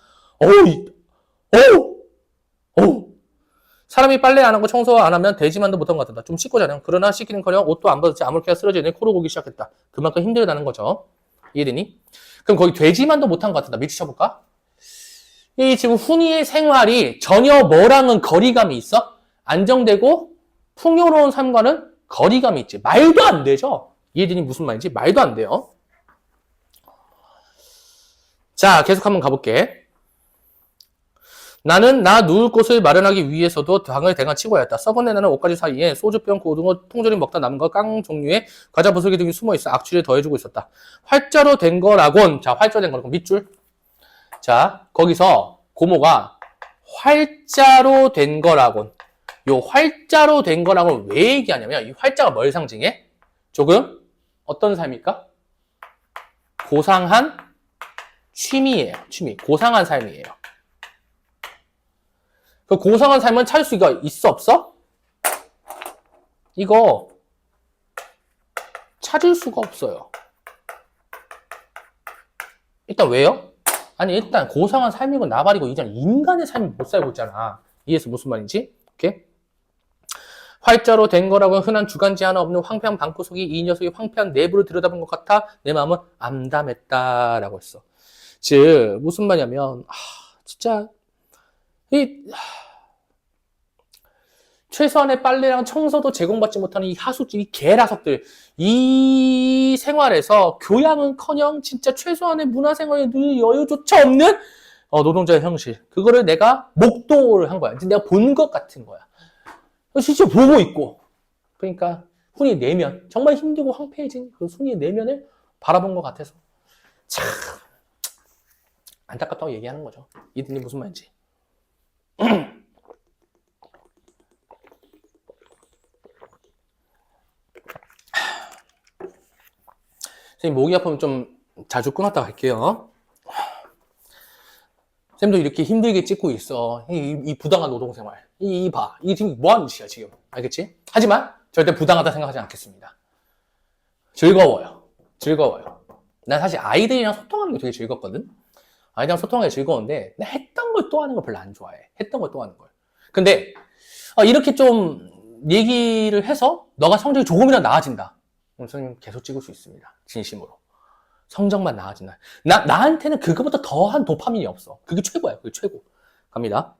사람이 빨래 안 하고 청소 안 하면 되지만도 못한 것 같다. 좀 씻고 자냐. 그러나 씻기는커녕 옷도 안 벗었지 아무렇게나 쓰러지더니 코로 고기 시작했다. 그만큼 힘들다는 거죠. 이해되니? 그럼 거기 되지만도 못한 것 같다. 밑에 쳐볼까? 이 지금 훈이의 생활이 전혀 뭐랑은 거리감이 있어? 안정되고 풍요로운 삶과는 거리감이 있지. 말도 안 되죠? 이해되니 무슨 말인지? 말도 안 돼요. 자, 계속 한번 가볼게. 나는 나 누울 곳을 마련하기 위해서도 방을 대강 치고 했다. 썩은 내나는 옷가지 사이에 소주병, 고등어, 통조림 먹다 남은 거, 깡 종류의 과자 부스러기 등이 숨어있어 악취를 더해주고 있었다. 활자로 된 거라곤. 자, 활자로 된 거라곤 밑줄. 자, 거기서 고모가 활자로 된 거라곤. 요 활자로 된 거라곤 왜 얘기하냐면 이 활자가 뭘 상징해? 조금 어떤 삶일까? 고상한 취미예요. 취미. 고상한 삶이에요. 그 고상한 삶은 찾을 수가 있어 없어? 이거 찾을 수가 없어요. 일단 왜요? 아니 일단 고상한 삶이고 나발이고 이전 인간의 삶을 못 살고 있잖아. 이해해서 무슨 말인지? 오케이? 활자로 된 거라고 흔한 주관지 하나 없는 황폐한 방구석이 이 녀석의 황폐한 내부를 들여다본 것 같아 내 마음은 암담했다라고 했어. 즉 무슨 말이냐면 진짜 최소한의 빨래랑 청소도 제공받지 못하는 이 하숙집, 이 개라석들, 이 생활에서 교양은커녕 진짜 최소한의 문화생활에 늘 여유조차 없는 노동자의 형실. 그거를 내가 목도를 한 거야. 내가 본 것 같은 거야. 진짜 보고 있고. 그러니까 훈이 내면, 정말 힘들고 황폐해진 그 훈이의 내면을 바라본 것 같아서 참 안타깝다고 얘기하는 거죠. 이들이 무슨 말인지. 선생님 목이 아프면 좀 자주 끊었다 갈게요. 쌤도 이렇게 힘들게 찍고 있어. 이 부당한 노동생활. 봐. 이게 지금 뭐 하는 짓이야 지금. 알겠지? 하지만 절대 부당하다 생각하지 않겠습니다. 즐거워요. 난 사실 아이들이랑 소통하는 게 되게 즐겁거든. 아이들이랑 소통하는 게 즐거운데 나 했던 걸 또 하는 걸 별로 안 좋아해. 했던 걸 또 하는 걸. 근데 이렇게 좀 얘기를 해서 너가 성적이 조금이라도 나아진다. 선생님 계속 찍을 수 있습니다. 진심으로. 성적만 나아진다. 나한테는 그거보다 더한 도파민이 없어. 그게 최고야. 그게 최고. 갑니다.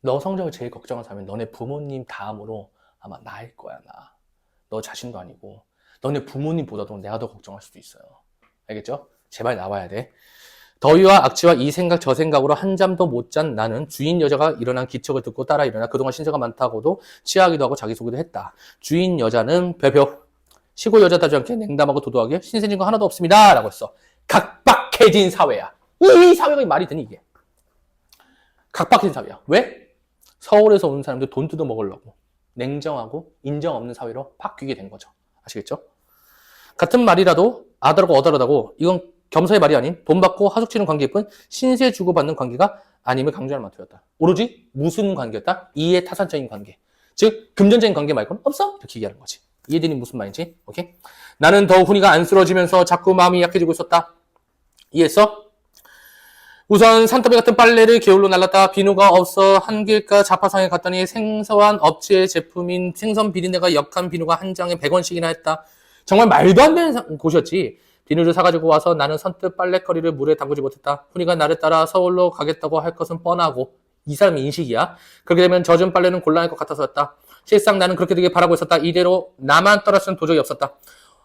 너 성적을 제일 걱정하는 사람은 너네 부모님 다음으로 아마 나일 거야, 나. 너 자신도 아니고. 너네 부모님보다도 내가 더 걱정할 수도 있어요. 알겠죠? 제발 나와야 돼. 더위와 악취와 이 생각 저 생각으로 한잠도 못 잔 나는 주인 여자가 일어난 기척을 듣고 따라 일어나 그동안 신세가 많다고도 치하하기도 하고 자기소개도 했다. 주인 여자는 벼벼 시골 여자다지 않게 냉담하고 도도하게 신세진 거 하나도 없습니다 라고 했어. 각박해진 사회야. 이 사회가 말이 되니 이게. 각박해진 사회야. 왜? 서울에서 온 사람들 돈 뜯어 먹으려고 냉정하고 인정 없는 사회로 바뀌게 된 거죠. 아시겠죠? 같은 말이라도 아다르고 어다르다고 이건 겸사의 말이 아닌 돈 받고 하숙 치는 관계일 뿐 신세 주고받는 관계가 아님을 강조하는 말투였다. 오로지 무슨 관계였다? 이해 타산적인 관계. 즉 금전적인 관계 말고는 없어? 이렇게 얘기하는 거지. 이해되니 무슨 말인지? 오케이? 나는 더 훈이가 안쓰러지면서 자꾸 마음이 약해지고 있었다. 이해했어? 우선 산더미 같은 빨래를 게을로 날랐다. 비누가 없어 한길가 자파상에 갔더니 생소한 업체의 제품인 생선 비린내가 역한 비누가 한 장에 100원씩이나 했다. 정말 말도 안 되는 곳이었지. 비누를 사가지고 와서 나는 선뜻 빨래거리를 물에 담그지 못했다. 훈이가 나를 따라 서울로 가겠다고 할 것은 뻔하고 이 사람의 인식이야. 그렇게 되면 젖은 빨래는 곤란할 것 같아서였다. 실상 나는 그렇게 되게 바라고 있었다. 이대로 나만 떠날 수는 도저히 없었다.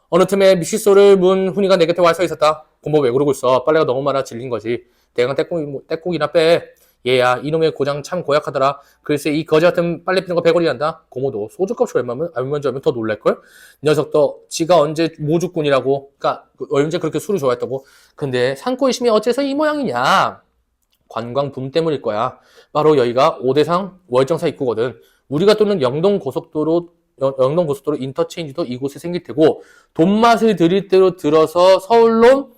어느 틈에 미시소를 문 훈이가 내 곁에 와 서 있었다. 고모 왜 그러고 있어? 빨래가 너무 많아 질린 거지. 대강 떼국이나 빼. 얘야 이놈의 고장 참 고약하더라. 글쎄 이 거지 같은 빨래 피는 거 100원이 한다. 고모도 소주값이 얼마인 줄 알면 더 놀랄걸? 녀석도 지가 언제 모주꾼이라고. 그니까 언제 그렇게 술을 좋아했다고. 근데 산골심이 어째서 이 모양이냐. 관광 붐 때문일 거야. 바로 여기가 오대상 월정사 입구거든. 우리가 또는 영동고속도로 인터체인지도 이곳에 생길 테고 돈맛을 들일 대로 들어서 서울로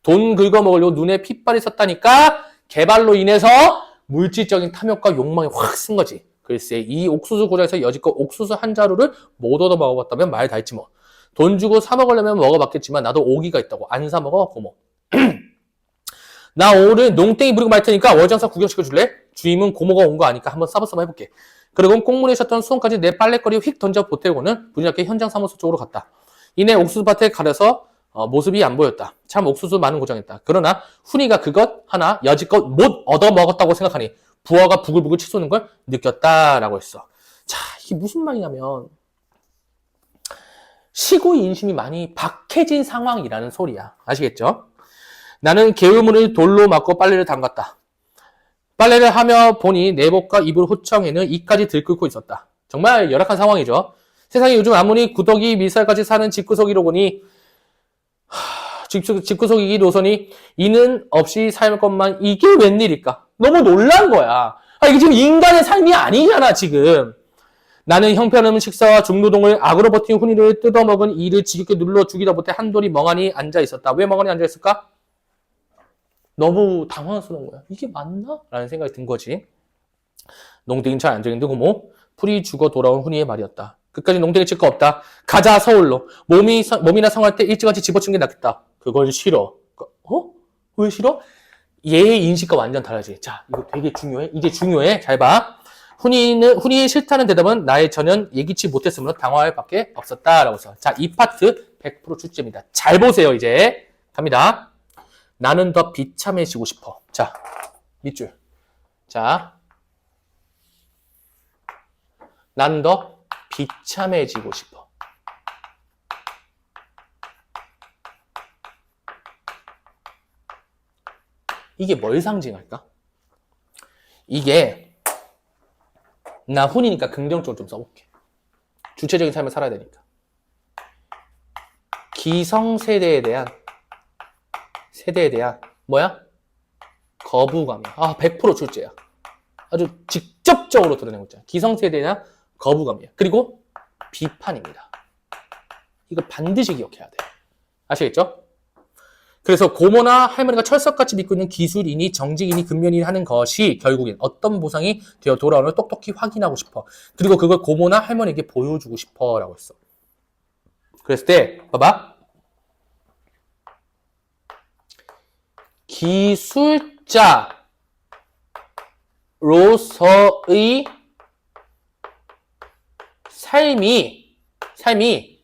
돈 긁어먹으려고 눈에 핏발이 섰다니까 개발로 인해서 물질적인 탐욕과 욕망이 확 쓴 거지. 글쎄 이 옥수수 고장에서 여지껏 옥수수 한 자루를 못 얻어 먹어봤다면 말 다 했지 뭐. 돈 주고 사 먹으려면 먹어봤겠지만 나도 오기가 있다고. 안 사 먹어 고모. 나 오늘 농땡이 부리고 말 테니까 월장사 구경시켜줄래? 주임은 고모가 온 거 아니까 한번 싸바싸바 해볼게. 그리고 꽁무니에 셨던 수건까지 내 빨래거리 휙 던져 보태고는 분이렇게 현장 사무소 쪽으로 갔다. 이내 옥수수밭에 가려서 모습이 안 보였다. 참 옥수수 많은 고장했다. 그러나 훈이가 그것 하나 여지껏 못 얻어먹었다고 생각하니 부하가 부글부글 치솟는 걸 느꼈다라고 했어. 자, 이게 무슨 말이냐면 시고 인심이 많이 박해진 상황이라는 소리야. 아시겠죠? 나는 개울물을 돌로 맞고 빨래를 담갔다. 빨래를 하며 보니 내복과 이불 호청에는 이까지 들끓고 있었다. 정말 열악한 상황이죠. 세상에 요즘 아무리 구더기 밀살같이 사는 집구석이로 보니 집구석이기 노선이 이는 없이 살 것만 이게 웬일일까? 너무 놀란 거야. 이게 지금 인간의 삶이 아니잖아 지금. 나는 형편없는 식사와 중노동을 악으로 버틴 훈이를 뜯어먹은 이를 지겹게 눌러 죽이다 못해 한돌이 멍하니 앉아있었다. 왜 멍하니 앉아있을까? 너무 당황스러운 거야. 이게 맞나? 라는 생각이 든 거지. 농땡이는 잘 안 되는데 고모. 풀이 죽어 돌아온 훈이의 말이었다. 끝까지 농땡이 칠 거 없다. 가자 서울로. 몸이나 성할 때 일찌감치 집어치는 게 낫겠다. 그건 싫어. 왜 싫어? 얘의 인식과 완전 다르지. 자, 이거 되게 중요해. 이게 중요해. 잘 봐. 훈이의 싫다는 대답은 나의 전혀 예기치 못했으므로 당황할 밖에 없었다라고 써. 자, 이 파트 100% 출제입니다. 잘 보세요. 이제 갑니다. 나는 더 비참해지고 싶어. 자, 밑줄. 자, 나는 더 비참해지고 싶어. 이게 뭘 상징할까? 이게 나 훈이니까 긍정적으로 좀 써볼게. 주체적인 삶을 살아야 되니까. 기성세대에 대한 뭐야? 거부감이야. 100% 출제야. 아주 직접적으로 드러낸 거 있잖아. 기성세대에 대한 거부감이야. 그리고 비판입니다. 이거 반드시 기억해야 돼. 아시겠죠? 그래서 고모나 할머니가 철석같이 믿고 있는 기술이니 정직이니 근면이니 하는 것이 결국엔 어떤 보상이 되어 돌아오는 걸 똑똑히 확인하고 싶어. 그리고 그걸 고모나 할머니에게 보여주고 싶어 라고 했어. 그랬을 때 봐봐. 기술자로서의 삶이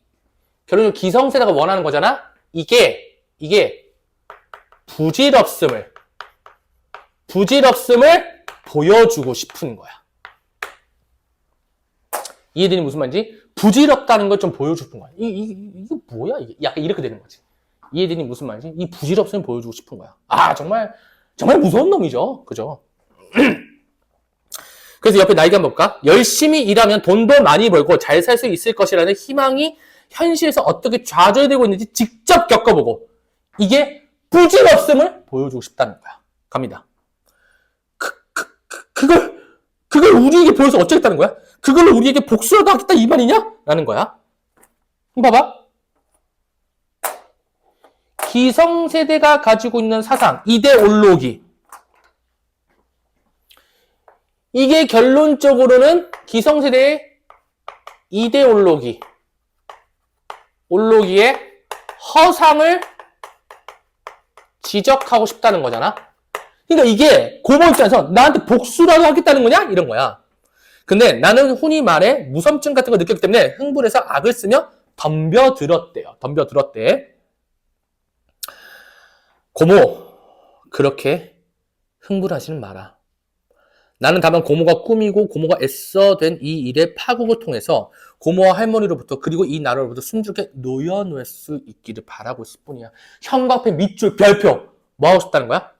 결국은 기성세대가 원하는 거잖아. 이게 부질없음을 보여주고 싶은 거야. 이해되니 무슨 말인지? 부질없다는 걸 좀 보여주고 싶은 거야. 이거 뭐야? 이게 약간 이렇게 되는 거지. 이해되니 무슨 말인지? 이 부질없음을 보여주고 싶은 거야. 정말 무서운 놈이죠. 그죠? 그래서 옆에 나에게 한번 볼까? 열심히 일하면 돈도 많이 벌고 잘 살 수 있을 것이라는 희망이 현실에서 어떻게 좌절되고 있는지 직접 겪어보고 이게 부질없음을 보여주고 싶다는 거야. 갑니다. 그걸 우리에게 보여서 어쩌겠다는 거야? 그걸로 우리에게 복수라도 하겠다 이 말이냐? 라는 거야. 봐봐. 기성세대가 가지고 있는 사상, 이데올로기. 이게 결론적으로는 기성세대의 이데올로기의 허상을 지적하고 싶다는 거잖아. 그러니까 이게 고모 입장에서 나한테 복수라도 하겠다는 거냐? 이런 거야. 근데 나는 훈이 말에 무섬증 같은 걸 느꼈기 때문에 흥분해서 악을 쓰며 덤벼들었대요. 덤벼들었대. 고모, 그렇게 흥분하지는 마라. 나는 다만 고모가 꾸미고 고모가 애써 된 이 일의 파국을 통해서 고모와 할머니로부터 그리고 이 나라로부터 순조롭게 놓여놓을 수 있기를 바라고 있을 뿐이야. 형광펜 밑줄 별표. 뭐 하고 싶다는 거야?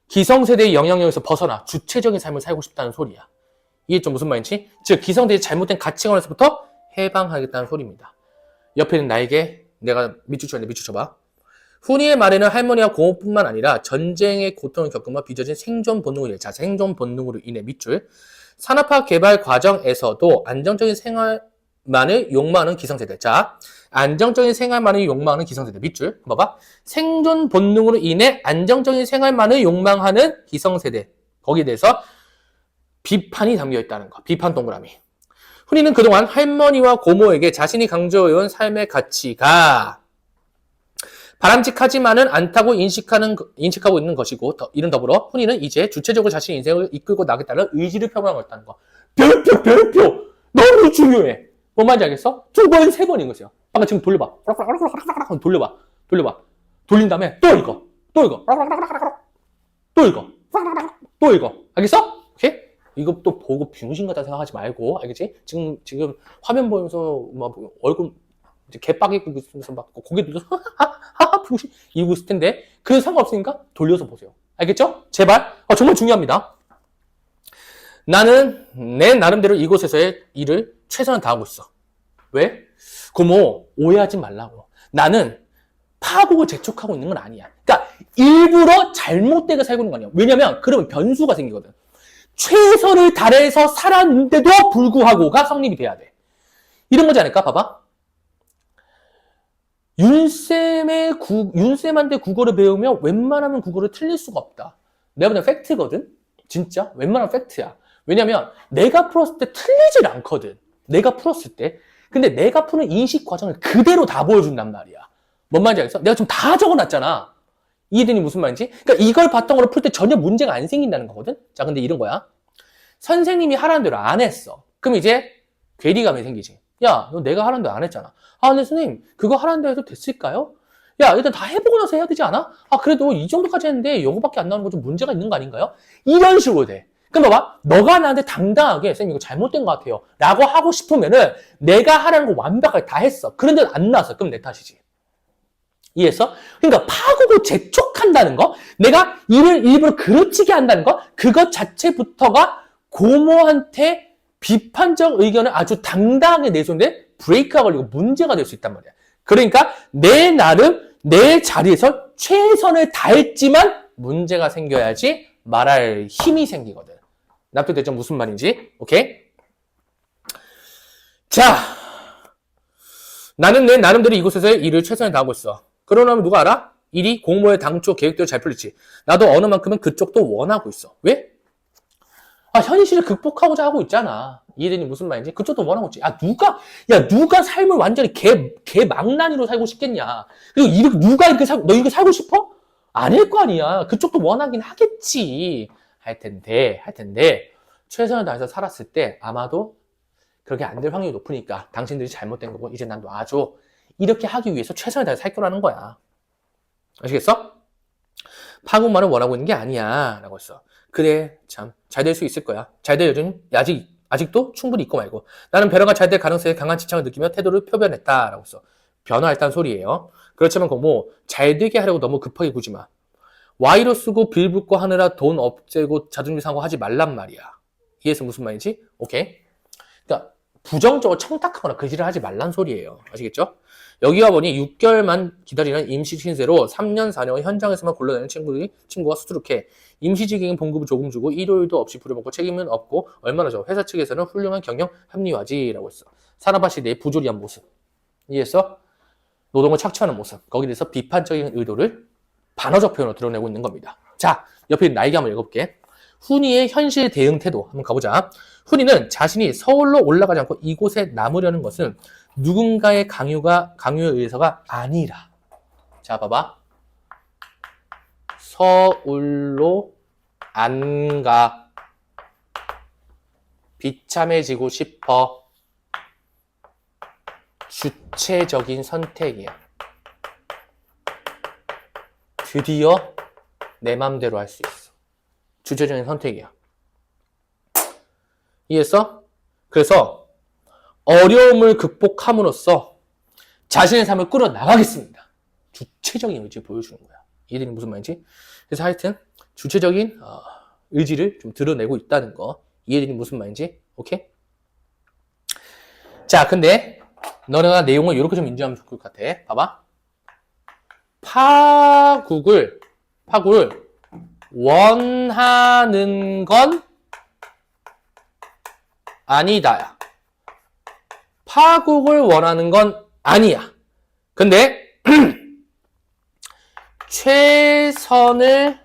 기성세대의 영향력에서 벗어나 주체적인 삶을 살고 싶다는 소리야. 이게 좀 무슨 말인지? 즉 기성세대의 잘못된 가치관에서부터 해방하겠다는 소리입니다. 옆에 있는 나에게 내가 밑줄 쳤는데 밑줄 쳐봐. 훈이의 말에는 할머니와 고모뿐만 아니라 전쟁의 고통을 겪으며 빚어진 생존 본능으로 인해, 자, 생존 본능으로 인해 밑줄. 산업화 개발 과정에서도 안정적인 생활만을 욕망하는 기성세대. 자, 안정적인 생활만을 욕망하는 기성세대. 밑줄. 봐봐. 생존 본능으로 인해 안정적인 생활만을 욕망하는 기성세대. 거기에 대해서 비판이 담겨 있다는 거. 비판 동그라미. 훈이는 그동안 할머니와 고모에게 자신이 강조해온 삶의 가치가 바람직하지만은 않다고 인식하고 있는 것이고, 이는 더불어 훈이는 이제 주체적으로 자신의 인생을 이끌고 나가겠다는 의지를 표명하고 있다는 거. 별표! 너무 중요해. 뭔 말인지 알겠어? 2번, 3번인 거죠. 아까 지금 돌려봐. 돌려봐. 돌린 다음에 또 읽어. 또 읽어. 알겠어? 오케이? 이거 또 보고 병신 같다 생각하지 말고, 알겠지? 지금 화면 보면서 막 얼굴 이제 개빡이고 있으면서 막 고개 들어서 병신 이러고 있을 텐데, 그래도 상관없으니까 돌려서 보세요. 알겠죠? 제발. 정말 중요합니다. 나는 내 나름대로 이곳에서의 일을 최선을 다하고 있어. 왜? 고모, 오해하지 말라고. 나는 파국을 재촉하고 있는 건 아니야. 그러니까 일부러 잘못되게 살고 있는 거 아니야. 왜냐면 그러면 변수가 생기거든. 최선을 다해서 살았는데도 불구하고가 성립이 돼야 돼. 이런 거지 않을까? 봐봐. 윤쌤한테 국어를 배우면 웬만하면 국어를 틀릴 수가 없다. 내가 보기엔 팩트거든? 진짜? 웬만하면 팩트야. 왜냐면 내가 풀었을 때 틀리질 않거든. 내가 풀었을 때. 근데 내가 푸는 인식 과정을 그대로 다 보여준단 말이야. 뭔 말인지 알겠어? 내가 지금 다 적어놨잖아. 이해되니 무슨 말인지? 그러니까 이걸 바탕으로 풀 때 전혀 문제가 안 생긴다는 거거든? 자, 근데 이런 거야. 선생님이 하라는 대로 안 했어. 그럼 이제 괴리감이 생기지. 야, 너 내가 하라는 대로 안 했잖아. 근데 선생님, 그거 하라는 대로 해도 됐을까요? 야, 일단 다 해보고 나서 해야 되지 않아? 그래도 이 정도까지 했는데 이거밖에 안 나오는 거 좀 문제가 있는 거 아닌가요? 이런 식으로 돼. 그럼 봐봐. 너가 나한테 당당하게 선생님 이거 잘못된 것 같아요 라고 하고 싶으면은 내가 하라는 거 완벽하게 다 했어. 그런데 안 나왔어. 그럼 내 탓이지. 이해했어? 그러니까 파국을 재촉한다는 거, 내가 일을 일부러 그르치게 한다는 거, 그것 자체부터가 고모한테 비판적 의견을 아주 당당하게 내줬는데 브레이크가 걸리고 문제가 될 수 있단 말이야. 그러니까 내 나름 내 자리에서 최선을 다했지만 문제가 생겨야지 말할 힘이 생기거든. 납득됐죠? 무슨 말인지? 오케이? 자, 나는 내 나름대로 이곳에서의 일을 최선을 다하고 있어. 그러려면 누가 알아? 일이 공모의 당초 계획대로 잘 풀릴지. 나도 어느 만큼은 그쪽도 원하고 있어. 왜? 현실을 극복하고자 하고 있잖아. 이해되니 무슨 말인지? 그쪽도 원하고 있지. 누가 삶을 완전히 개망난이로 살고 싶겠냐. 그리고 누가 너 이렇게 살고 싶어? 아닐 거 아니야. 그쪽도 원하긴 하겠지. 할 텐데, 최선을 다해서 살았을 때 아마도 그렇게 안 될 확률이 높으니까 당신들이 잘못된 거고, 이제 난 놔줘. 이렇게 하기 위해서 최선을 다해서 살 거라는 거야. 아시겠어? 파국만을 원하고 있는 게 아니야. 라고 했어. 그래, 참, 잘 될 수 있을 거야. 잘 될 여전히 아직도 충분히 있고 말고. 나는 배려가 잘 될 가능성에 강한 지창을 느끼며 태도를 표변했다. 라고 했어. 변화했다는 소리예요. 그렇지만 고모, 잘 되게 하려고 너무 급하게 구지 마. Y로 쓰고 빌 붙고 하느라 돈 없애고 자존심 상하고 하지 말란 말이야. 이해해서 무슨 말인지? 오케이? 그러니까 부정적으로 청탁하거나 그지를 하지 말란 소리예요. 아시겠죠? 여기와 보니 6개월만 기다리는 임시 신세로 3년, 4년 현장에서만 굴러다니는 친구가 수두룩해. 임시직행은 봉급을 조금 주고 일요일도 없이 부려먹고 책임은 없고 얼마나 줘. 회사 측에서는 훌륭한 경영 합리화지라고 했어. 산업화 시대의 부조리한 모습. 이해했어? 노동을 착취하는 모습. 거기에 대해서 비판적인 의도를 반어적 표현으로 드러내고 있는 겁니다. 자, 옆에 나에게 한번 읽어볼게. 훈이의 현실 대응 태도 한번 가보자. 훈이는 자신이 서울로 올라가지 않고 이곳에 남으려는 것은 누군가의 강요에 의해서가 아니라. 자, 봐봐. 서울로 안 가. 비참해지고 싶어. 주체적인 선택이야. 드디어 내 맘대로 할 수 있어. 주체적인 선택이야. 이해했어? 그래서 어려움을 극복함으로써 자신의 삶을 끌어나가겠습니다. 주체적인 의지를 보여주는 거야. 이해되니 무슨 말인지? 그래서 하여튼 주체적인 의지를 좀 드러내고 있다는 거. 이해되니 무슨 말인지? 오케이? 자, 근데 너네가 내용을 이렇게 좀 인지하면 좋을 것 같아. 봐봐. 파국을 원하는 건 아니다야. 파국을 원하는 건 아니야. 근데 최선을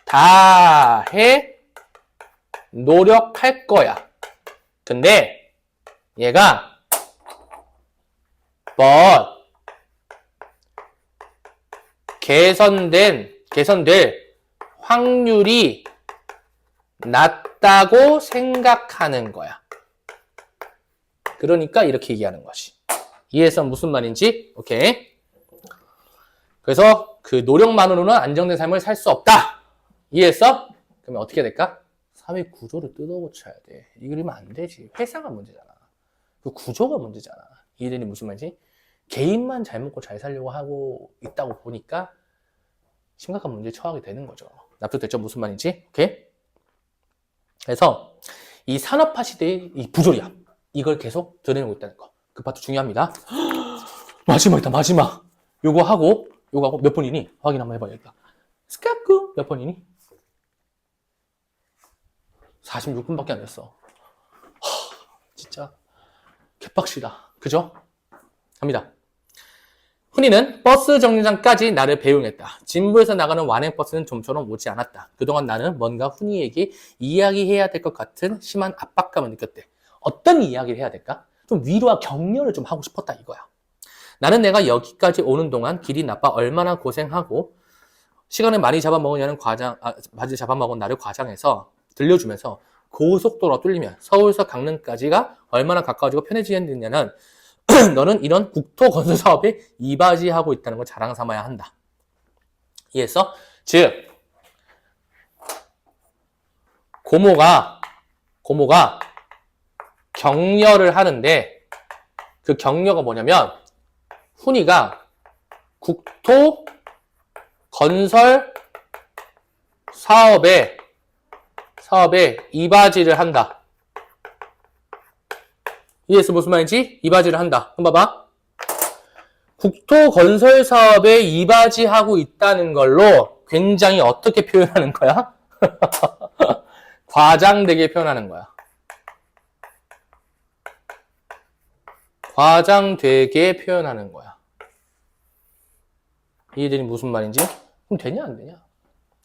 다해 노력할 거야. 근데 얘가 개선될 확률이 낮다고 생각하는 거야. 그러니까 이렇게 얘기하는 것이. 이해해서 무슨 말인지? 오케이. 그래서 그 노력만으로는 안정된 삶을 살 수 없다. 이해했어? 그러면 어떻게 해야 될까? 사회 구조를 뜯어고쳐야 돼. 이러면 안 되지. 회사가 문제잖아. 그 구조가 문제잖아. 이해되니 무슨 말인지? 개인만 잘 먹고 잘 살려고 하고 있다고 보니까 심각한 문제에 처하게 되는 거죠. 납득됐죠? 무슨 말인지? 오케이? 그래서 이 산업화 시대의 이 부조리함, 이걸 계속 드러내고 있다는 거. 그 파트 중요합니다. 마지막이다, 마지막. 요거 하고 몇 번이니? 확인 한번 해봐야겠다. 스카크 몇 번이니? 46분밖에 안 됐어. 진짜 개빡시다. 그죠? 갑니다. 훈이는 버스 정류장까지 나를 배웅했다. 진부에서 나가는 완행버스는 좀처럼 오지 않았다. 그동안 나는 뭔가 훈이에게 이야기해야 될 것 같은 심한 압박감을 느꼈대. 어떤 이야기를 해야 될까? 좀 위로와 격려를 좀 하고 싶었다 이거야. 나는 내가 여기까지 오는 동안 길이 나빠 얼마나 고생하고 시간을 많이 잡아먹은 나를 과장해서 들려주면서 고속도로가 뚫리면 서울에서 강릉까지가 얼마나 가까워지고 편해지겠느냐는 너는 이런 국토건설 사업에 이바지하고 있다는 걸 자랑 삼아야 한다. 이해했어? 즉 고모가 격려를 하는데 그 격려가 뭐냐면 훈이가 국토 건설 사업에 이바지를 한다. 이해했어? 무슨 말인지? 이바지를 한다. 한번 봐봐. 국토 건설 사업에 이바지하고 있다는 걸로 굉장히 어떻게 표현하는 거야? 과장되게 표현하는 거야. 과장되게 표현하는 거야. 이해되니 무슨 말인지? 그럼 되냐 안 되냐?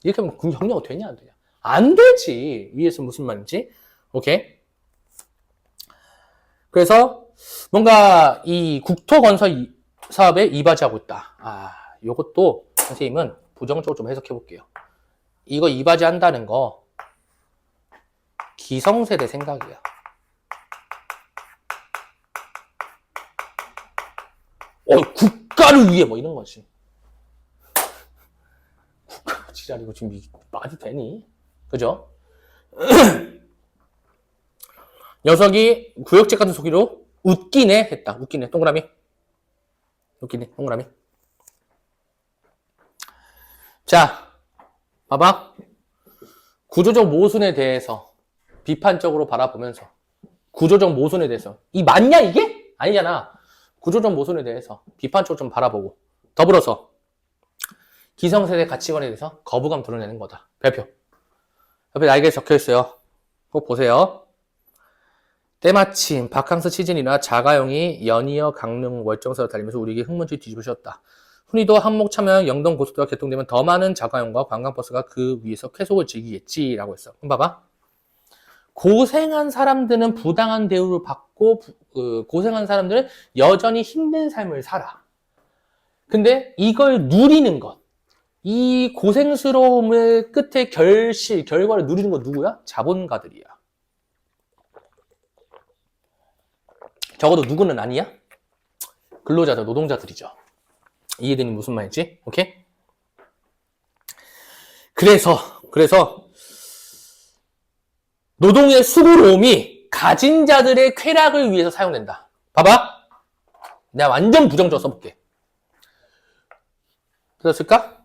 이렇게 하면 격려가 되냐 안 되냐? 안 되지. 이해해서 무슨 말인지? 오케이. 그래서 뭔가 이 국토건설 사업에 이바지하고 있다. 요것도 선생님은 부정적으로 좀 해석해 볼게요. 이거 이바지한다는 거 기성세대 생각이야. 국가를 위해 뭐 이런 거지. 국가 지랄이고 지금 말이 되니? 그죠? 녀석이 구역질 같은 소리로 웃기네 했다. 웃기네. 동그라미. 웃기네. 동그라미. 자, 봐봐. 구조적 모순에 대해서 비판적으로 바라보면서 구조적 모순에 대해서 이 맞냐 이게? 아니잖아. 구조적 모순에 대해서 비판적으로 좀 바라보고 더불어서 기성세대 가치관에 대해서 거부감 드러내는 거다. 별표. 옆에 날개에 적혀있어요. 꼭 보세요. 때마침 바캉스 시즌이라 자가용이 연이어 강릉 월정사로 달리면서 우리에게 흙먼지 뒤집으셨다. 훈이도 항목 참여형 영동 고속도로가 개통되면 더 많은 자가용과 관광버스가 그 위에서 쾌속을 즐기겠지라고 했어. 그럼 봐봐. 고생한 사람들은 부당한 대우를 받고 고생한 사람들은 여전히 힘든 삶을 살아. 근데 이걸 누리는 것, 이 고생스러움의 끝에 결과를 누리는 건 누구야? 자본가들이야. 적어도 누구는 아니야? 근로자들, 노동자들이죠. 이해되니 무슨 말인지? 오케이? 그래서 노동의 수고로움이 가진 자들의 쾌락을 위해서 사용된다. 봐봐. 내가 완전 부정적으로 써볼게. 들었을까?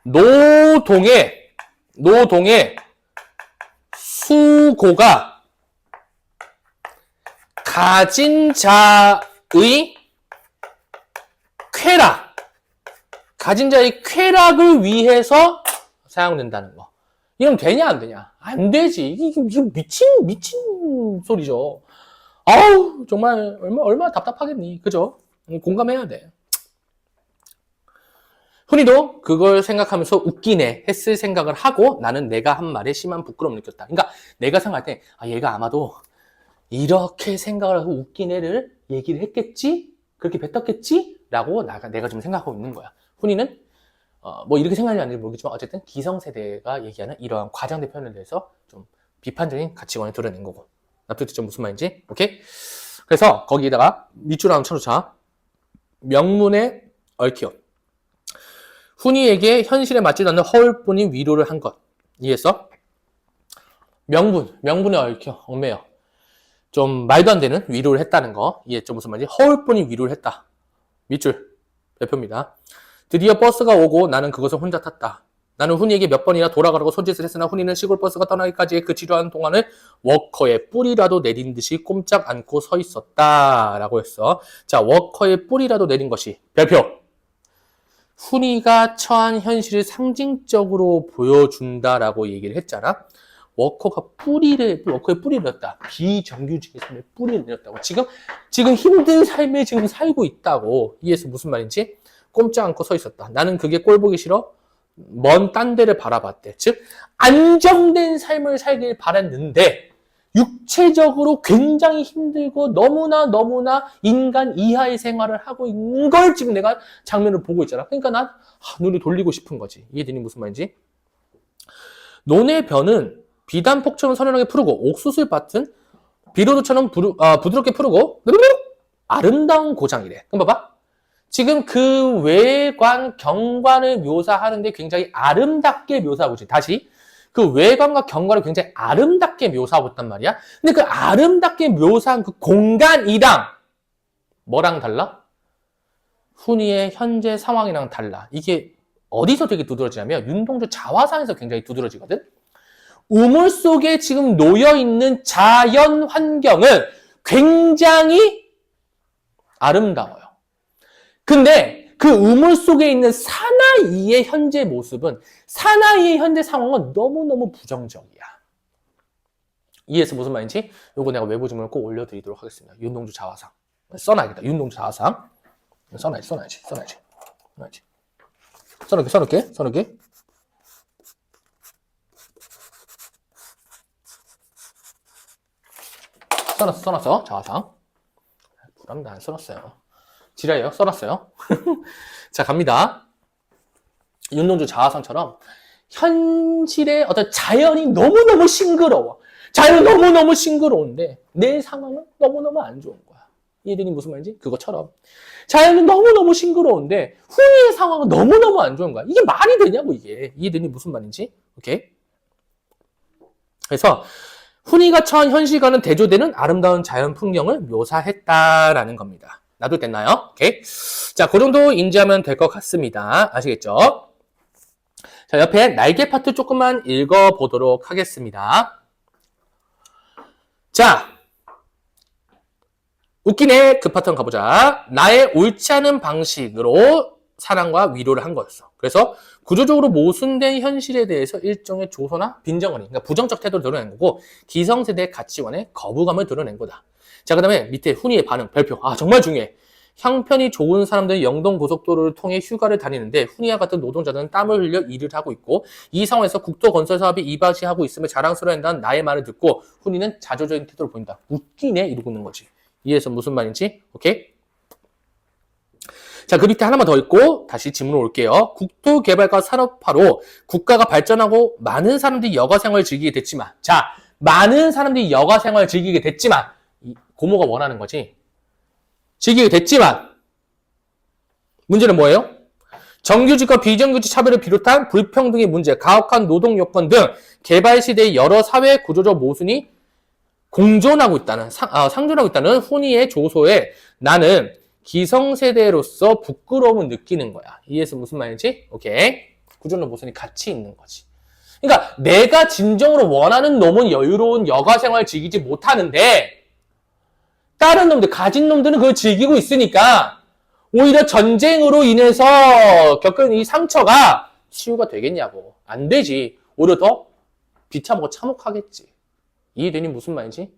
노동의 수고가 가진 자의 가진 자의 쾌락을 위해서 사용된다는 거. 이러면 되냐 안 되냐? 안 되지. 이게 미친 소리죠. 아우 정말 얼마나 답답하겠니? 그죠? 공감해야 돼. 훈이도 그걸 생각하면서 웃기네 했을 생각을 하고 나는 내가 한 말에 심한 부끄러움을 느꼈다. 그러니까 내가 생각할 때 얘가 아마도 이렇게 생각을 하고 웃기네를 얘기를 했겠지? 그렇게 뱉었겠지? 라고 내가 좀 생각하고 있는 거야. 훈이는 뭐 이렇게 생각하지 않는지 모르겠지만 어쨌든 기성세대가 얘기하는 이러한 과장된 표현에 대해서 좀 비판적인 가치관을 드러낸 거고. 납득됐죠? 무슨 말인지? 오케이? 그래서 거기에다가 밑줄 한번 쳐놓자. 명문에 얽혀 훈이에게 현실에 맞지도 않는 허울뿐인 위로를 한 것. 이해했어? 명분에 얽혀 얽매여 좀 말도 안 되는 위로를 했다는 거. 이해했죠? 무슨 말인지? 허울뿐인 위로를 했다. 밑줄 대표입니다. 드디어 버스가 오고 나는 그것을 혼자 탔다. 나는 훈이에게 몇 번이나 돌아가라고 손짓을 했으나 훈이는 시골 버스가 떠나기까지의 그 지루한 동안을 워커의 뿌리라도 내린 듯이 꼼짝 않고 서 있었다. 라고 했어. 자, 워커의 뿌리라도 내린 것이 별표. 훈이가 처한 현실을 상징적으로 보여준다라고 얘기를 했잖아. 워커의 뿌리를 내렸다. 비정규직의 삶의 뿌리를 내렸다고. 지금 힘든 삶에 지금 살고 있다고. 이해해서 무슨 말인지? 꼼짝 않고 서 있었다. 나는 그게 꼴 보기 싫어. 먼 딴 데를 바라봤대. 즉 안정된 삶을 살길 바랐는데 육체적으로 굉장히 힘들고 너무나 인간 이하의 생활을 하고 있는 걸 지금 내가 장면을 보고 있잖아. 그러니까 난 눈을 돌리고 싶은 거지. 이해되니 무슨 말인지? 논의 벼는 비단폭처럼 선연하게 푸르고 옥수수밭은 비로도처럼 부드럽게 푸르고 아름다운 고장이래. 그럼 봐봐. 지금 그 외관, 경관을 묘사하는데 굉장히 아름답게 묘사하고 있지. 다시. 그 외관과 경관을 굉장히 아름답게 묘사하고 있단 말이야. 근데 그 아름답게 묘사한 그 공간이랑 뭐랑 달라? 훈이의 현재 상황이랑 달라. 이게 어디서 되게 두드러지냐면 윤동주 자화상에서 굉장히 두드러지거든. 우물 속에 지금 놓여있는 자연 환경은 굉장히 아름다워요. 근데 그 우물 속에 있는 사나이의 현재 모습은, 사나이의 현재 상황은 너무너무 부정적이야. 이해해서 무슨 말인지? 요거 내가 외부 지문을 꼭 올려드리도록 하겠습니다. 윤동주 자화상. 써놔야겠다. 윤동주 자화상. 써놔야지. 써놓을게. 써놨어. 자화상. 불합니다. 안 써놨어요. 지랄이에요. 써놨어요. 자, 갑니다. 윤동주 자화상처럼 현실의 어떤 자연이 너무너무 싱그러워. 자연이 너무너무 싱그러운데 내 상황은 너무너무 안 좋은 거야. 이해되니 무슨 말인지? 그것처럼 자연이 너무너무 싱그러운데 훈이의 상황은 너무너무 안 좋은 거야. 이게 말이 되냐고 이게. 이해되니 무슨 말인지? 오케이? 그래서 훈이가 처한 현실과는 대조되는 아름다운 자연 풍경을 묘사했다라는 겁니다. 놔둘됐나요? 오케이. 자, 그 정도 인지하면 될 것 같습니다. 아시겠죠? 자, 옆에 날개 파트 조금만 읽어보도록 하겠습니다. 자, 웃기네. 그 파트 한번 가보자. 나의 옳지 않은 방식으로 사랑과 위로를 한 거였어. 그래서 구조적으로 모순된 현실에 대해서 일종의 조소나 빈정거리, 그러니까 부정적 태도를 드러낸 거고 기성세대의 가치관에 거부감을 드러낸 거다. 자, 그 다음에 밑에 훈이의 반응, 별표. 정말 중요해. 형편이 좋은 사람들이 영동고속도로를 통해 휴가를 다니는데 훈이와 같은 노동자들은 땀을 흘려 일을 하고 있고 이 상황에서 국토건설 사업이 이바지하고 있음을 자랑스러워한다는 나의 말을 듣고 훈이는 자조적인 태도를 보인다. 웃기네 이러고 있는 거지. 이해해서 무슨 말인지? 오케이? 자, 그 밑에 하나만 더 읽고 다시 질문으로 올게요. 국토개발과 산업화로 국가가 발전하고 많은 사람들이 여가생활을 즐기게 됐지만, 자, 많은 사람들이 여가생활을 즐기게 됐지만, 고모가 원하는 거지. 즐기게 됐지만, 문제는 뭐예요? 정규직과 비정규직 차별을 비롯한 불평등의 문제, 가혹한 노동 여건 등 개발 시대의 여러 사회 구조적 모순이 공존하고 있다는, 상존하고 있다는 훈이의 조소에 나는 기성세대로서 부끄러움을 느끼는 거야. 이해해서 무슨 말인지? 오케이. 구조적 모순이 같이 있는 거지. 그러니까 내가 진정으로 원하는 놈은 여유로운 여가생활 즐기지 못하는데 다른 놈들, 가진 놈들은 그걸 즐기고 있으니까 오히려 전쟁으로 인해서 겪은 이 상처가 치유가 되겠냐고. 안 되지. 오히려 더 비참하고 참혹하겠지. 이해되니 무슨 말인지?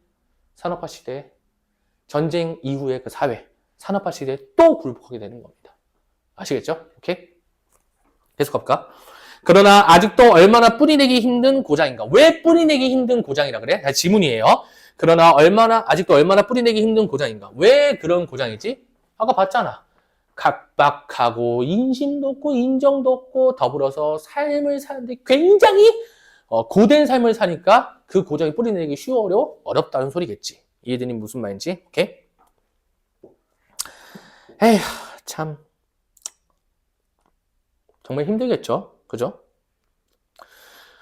산업화 시대, 전쟁 이후의 그 사회, 산업화 시대에 또 굴복하게 되는 겁니다. 아시겠죠? 오케이? 계속 가볼까? 그러나 아직도 얼마나 뿌리내기 힘든 고장인가? 왜 뿌리내기 힘든 고장이라 그래? 지문이에요. 그러나 아직도 얼마나 뿌리내기 힘든 고장인가? 왜 그런 고장이지? 아까 봤잖아. 각박하고 인심도 없고 인정도 없고 더불어서 삶을 사는데 굉장히 고된 삶을 사니까 그 고장이 뿌리내기 어렵다는 소리겠지. 이해되니 무슨 말인지? 오케이? 에휴, 참. 정말 힘들겠죠? 그죠?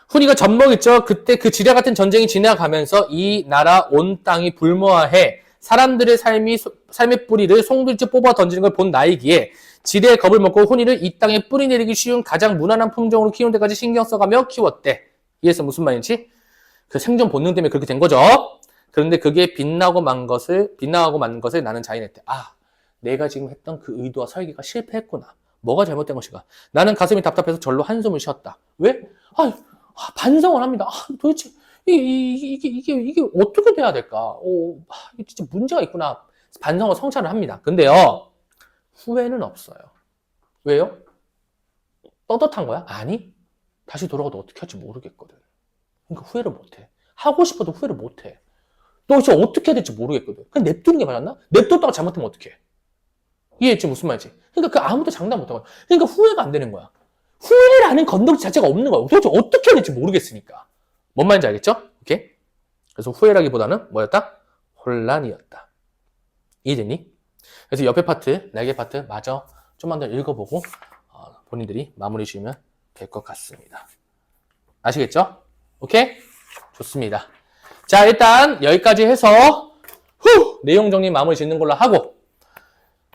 훈이가 젖먹였죠. 그때 그 지뢰 같은 전쟁이 지나가면서 이 나라 온 땅이 불모하해 사람들의 삶의 뿌리를 송두리째 뽑아 던지는 걸 본 나이기에 지뢰의 겁을 먹고 훈이를 이 땅에 뿌리 내리기 쉬운 가장 무난한 품종으로 키우는 데까지 신경 써가며 키웠대. 이해해서 무슨 말인지? 그 생존 본능 때문에 그렇게 된 거죠. 그런데 그게 빗나가고 만 것을 나는 자인했대. 아, 내가 지금 했던 그 의도와 설계가 실패했구나. 뭐가 잘못된 것인가? 나는 가슴이 답답해서 절로 한숨을 쉬었다. 왜? 반성을 합니다. 도대체 이게 어떻게 돼야 될까? 이게 진짜 문제가 있구나. 반성과 성찰을 합니다. 근데요, 후회는 없어요. 왜요? 떳떳한 거야? 아니, 다시 돌아가도 어떻게 할지 모르겠거든. 그러니까 후회를 못해. 하고 싶어도 후회를 못해. 너 진짜 어떻게 해야 될지 모르겠거든. 그냥 냅두는 게 맞았나? 냅뒀다가 잘못하면 어떡해? 이해했지? 무슨 말인지? 그러니까 그 아무도 장담 못하고. 그러니까 후회가 안 되는 거야. 후회라는 건덕지 자체가 없는 거야. 도대체 어떻게 해야 될지 모르겠으니까. 뭔 말인지 알겠죠? 오케이? 그래서 후회라기보다는 뭐였다? 혼란이었다. 이해됐니? 그래서 옆에 파트, 날개 파트 마저 좀만 더 읽어보고 본인들이 마무리 지으면 될 것 같습니다. 아시겠죠? 오케이? 좋습니다. 자, 일단 여기까지 해서 내용 정리 마무리 짓는 걸로 하고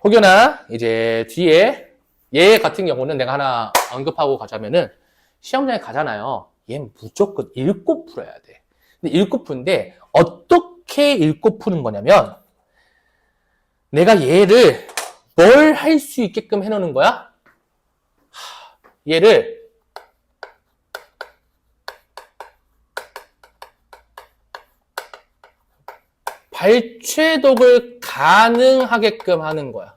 혹여나 이제 뒤에 얘 같은 경우는 내가 하나 언급하고 가자면은 시험장에 가잖아요. 얘는 무조건 읽고 풀어야 돼. 근데 읽고 푸는데 어떻게 읽고 푸는 거냐면 내가 얘를 뭘 할 수 있게끔 해놓는 거야? 얘를 발췌독을 가능하게끔 하는 거야.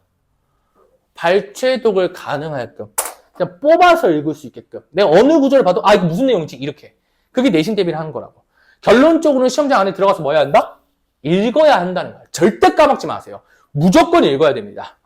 발췌독을 가능하게끔. 그냥 뽑아서 읽을 수 있게끔. 내가 어느 구조를 봐도 이거 무슨 내용이지? 이렇게. 그게 내신 대비를 하는 거라고. 결론적으로는 시험장 안에 들어가서 뭐 해야 한다? 읽어야 한다는 거야. 절대 까먹지 마세요. 무조건 읽어야 됩니다.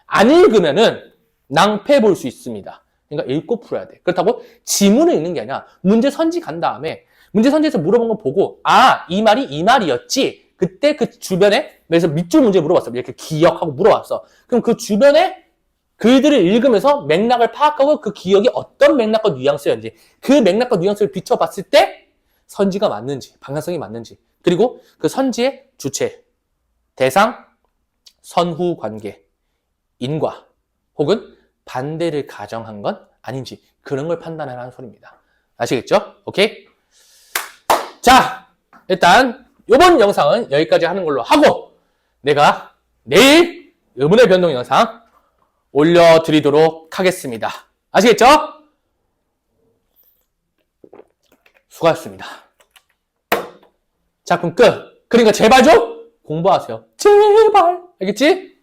안 읽으면은 낭패 볼 수 있습니다. 그러니까 읽고 풀어야 돼. 그렇다고 지문을 읽는 게 아니라 문제 선지 간 다음에 문제 선지에서 물어본 거 보고 이 말이 이 말이었지. 그때 그 주변에 그래서 밑줄 문제 물어봤어. 이렇게 기억하고 물어봤어. 그럼 그 주변에 글들을 읽으면서 맥락을 파악하고 그 기억이 어떤 맥락과 뉘앙스였는지 그 맥락과 뉘앙스를 비춰봤을 때 선지가 맞는지 방향성이 맞는지 그리고 그 선지의 주체, 대상, 선후 관계, 인과 혹은 반대를 가정한 건 아닌지 그런 걸 판단하라는 소리입니다. 아시겠죠? 오케이? 자, 일단 이번 영상은 여기까지 하는 걸로 하고 내가 내일 의문의 변동 영상 올려드리도록 하겠습니다. 아시겠죠? 수고하셨습니다. 자, 그럼 끝. 그러니까 제발 좀 공부하세요. 제발. 알겠지?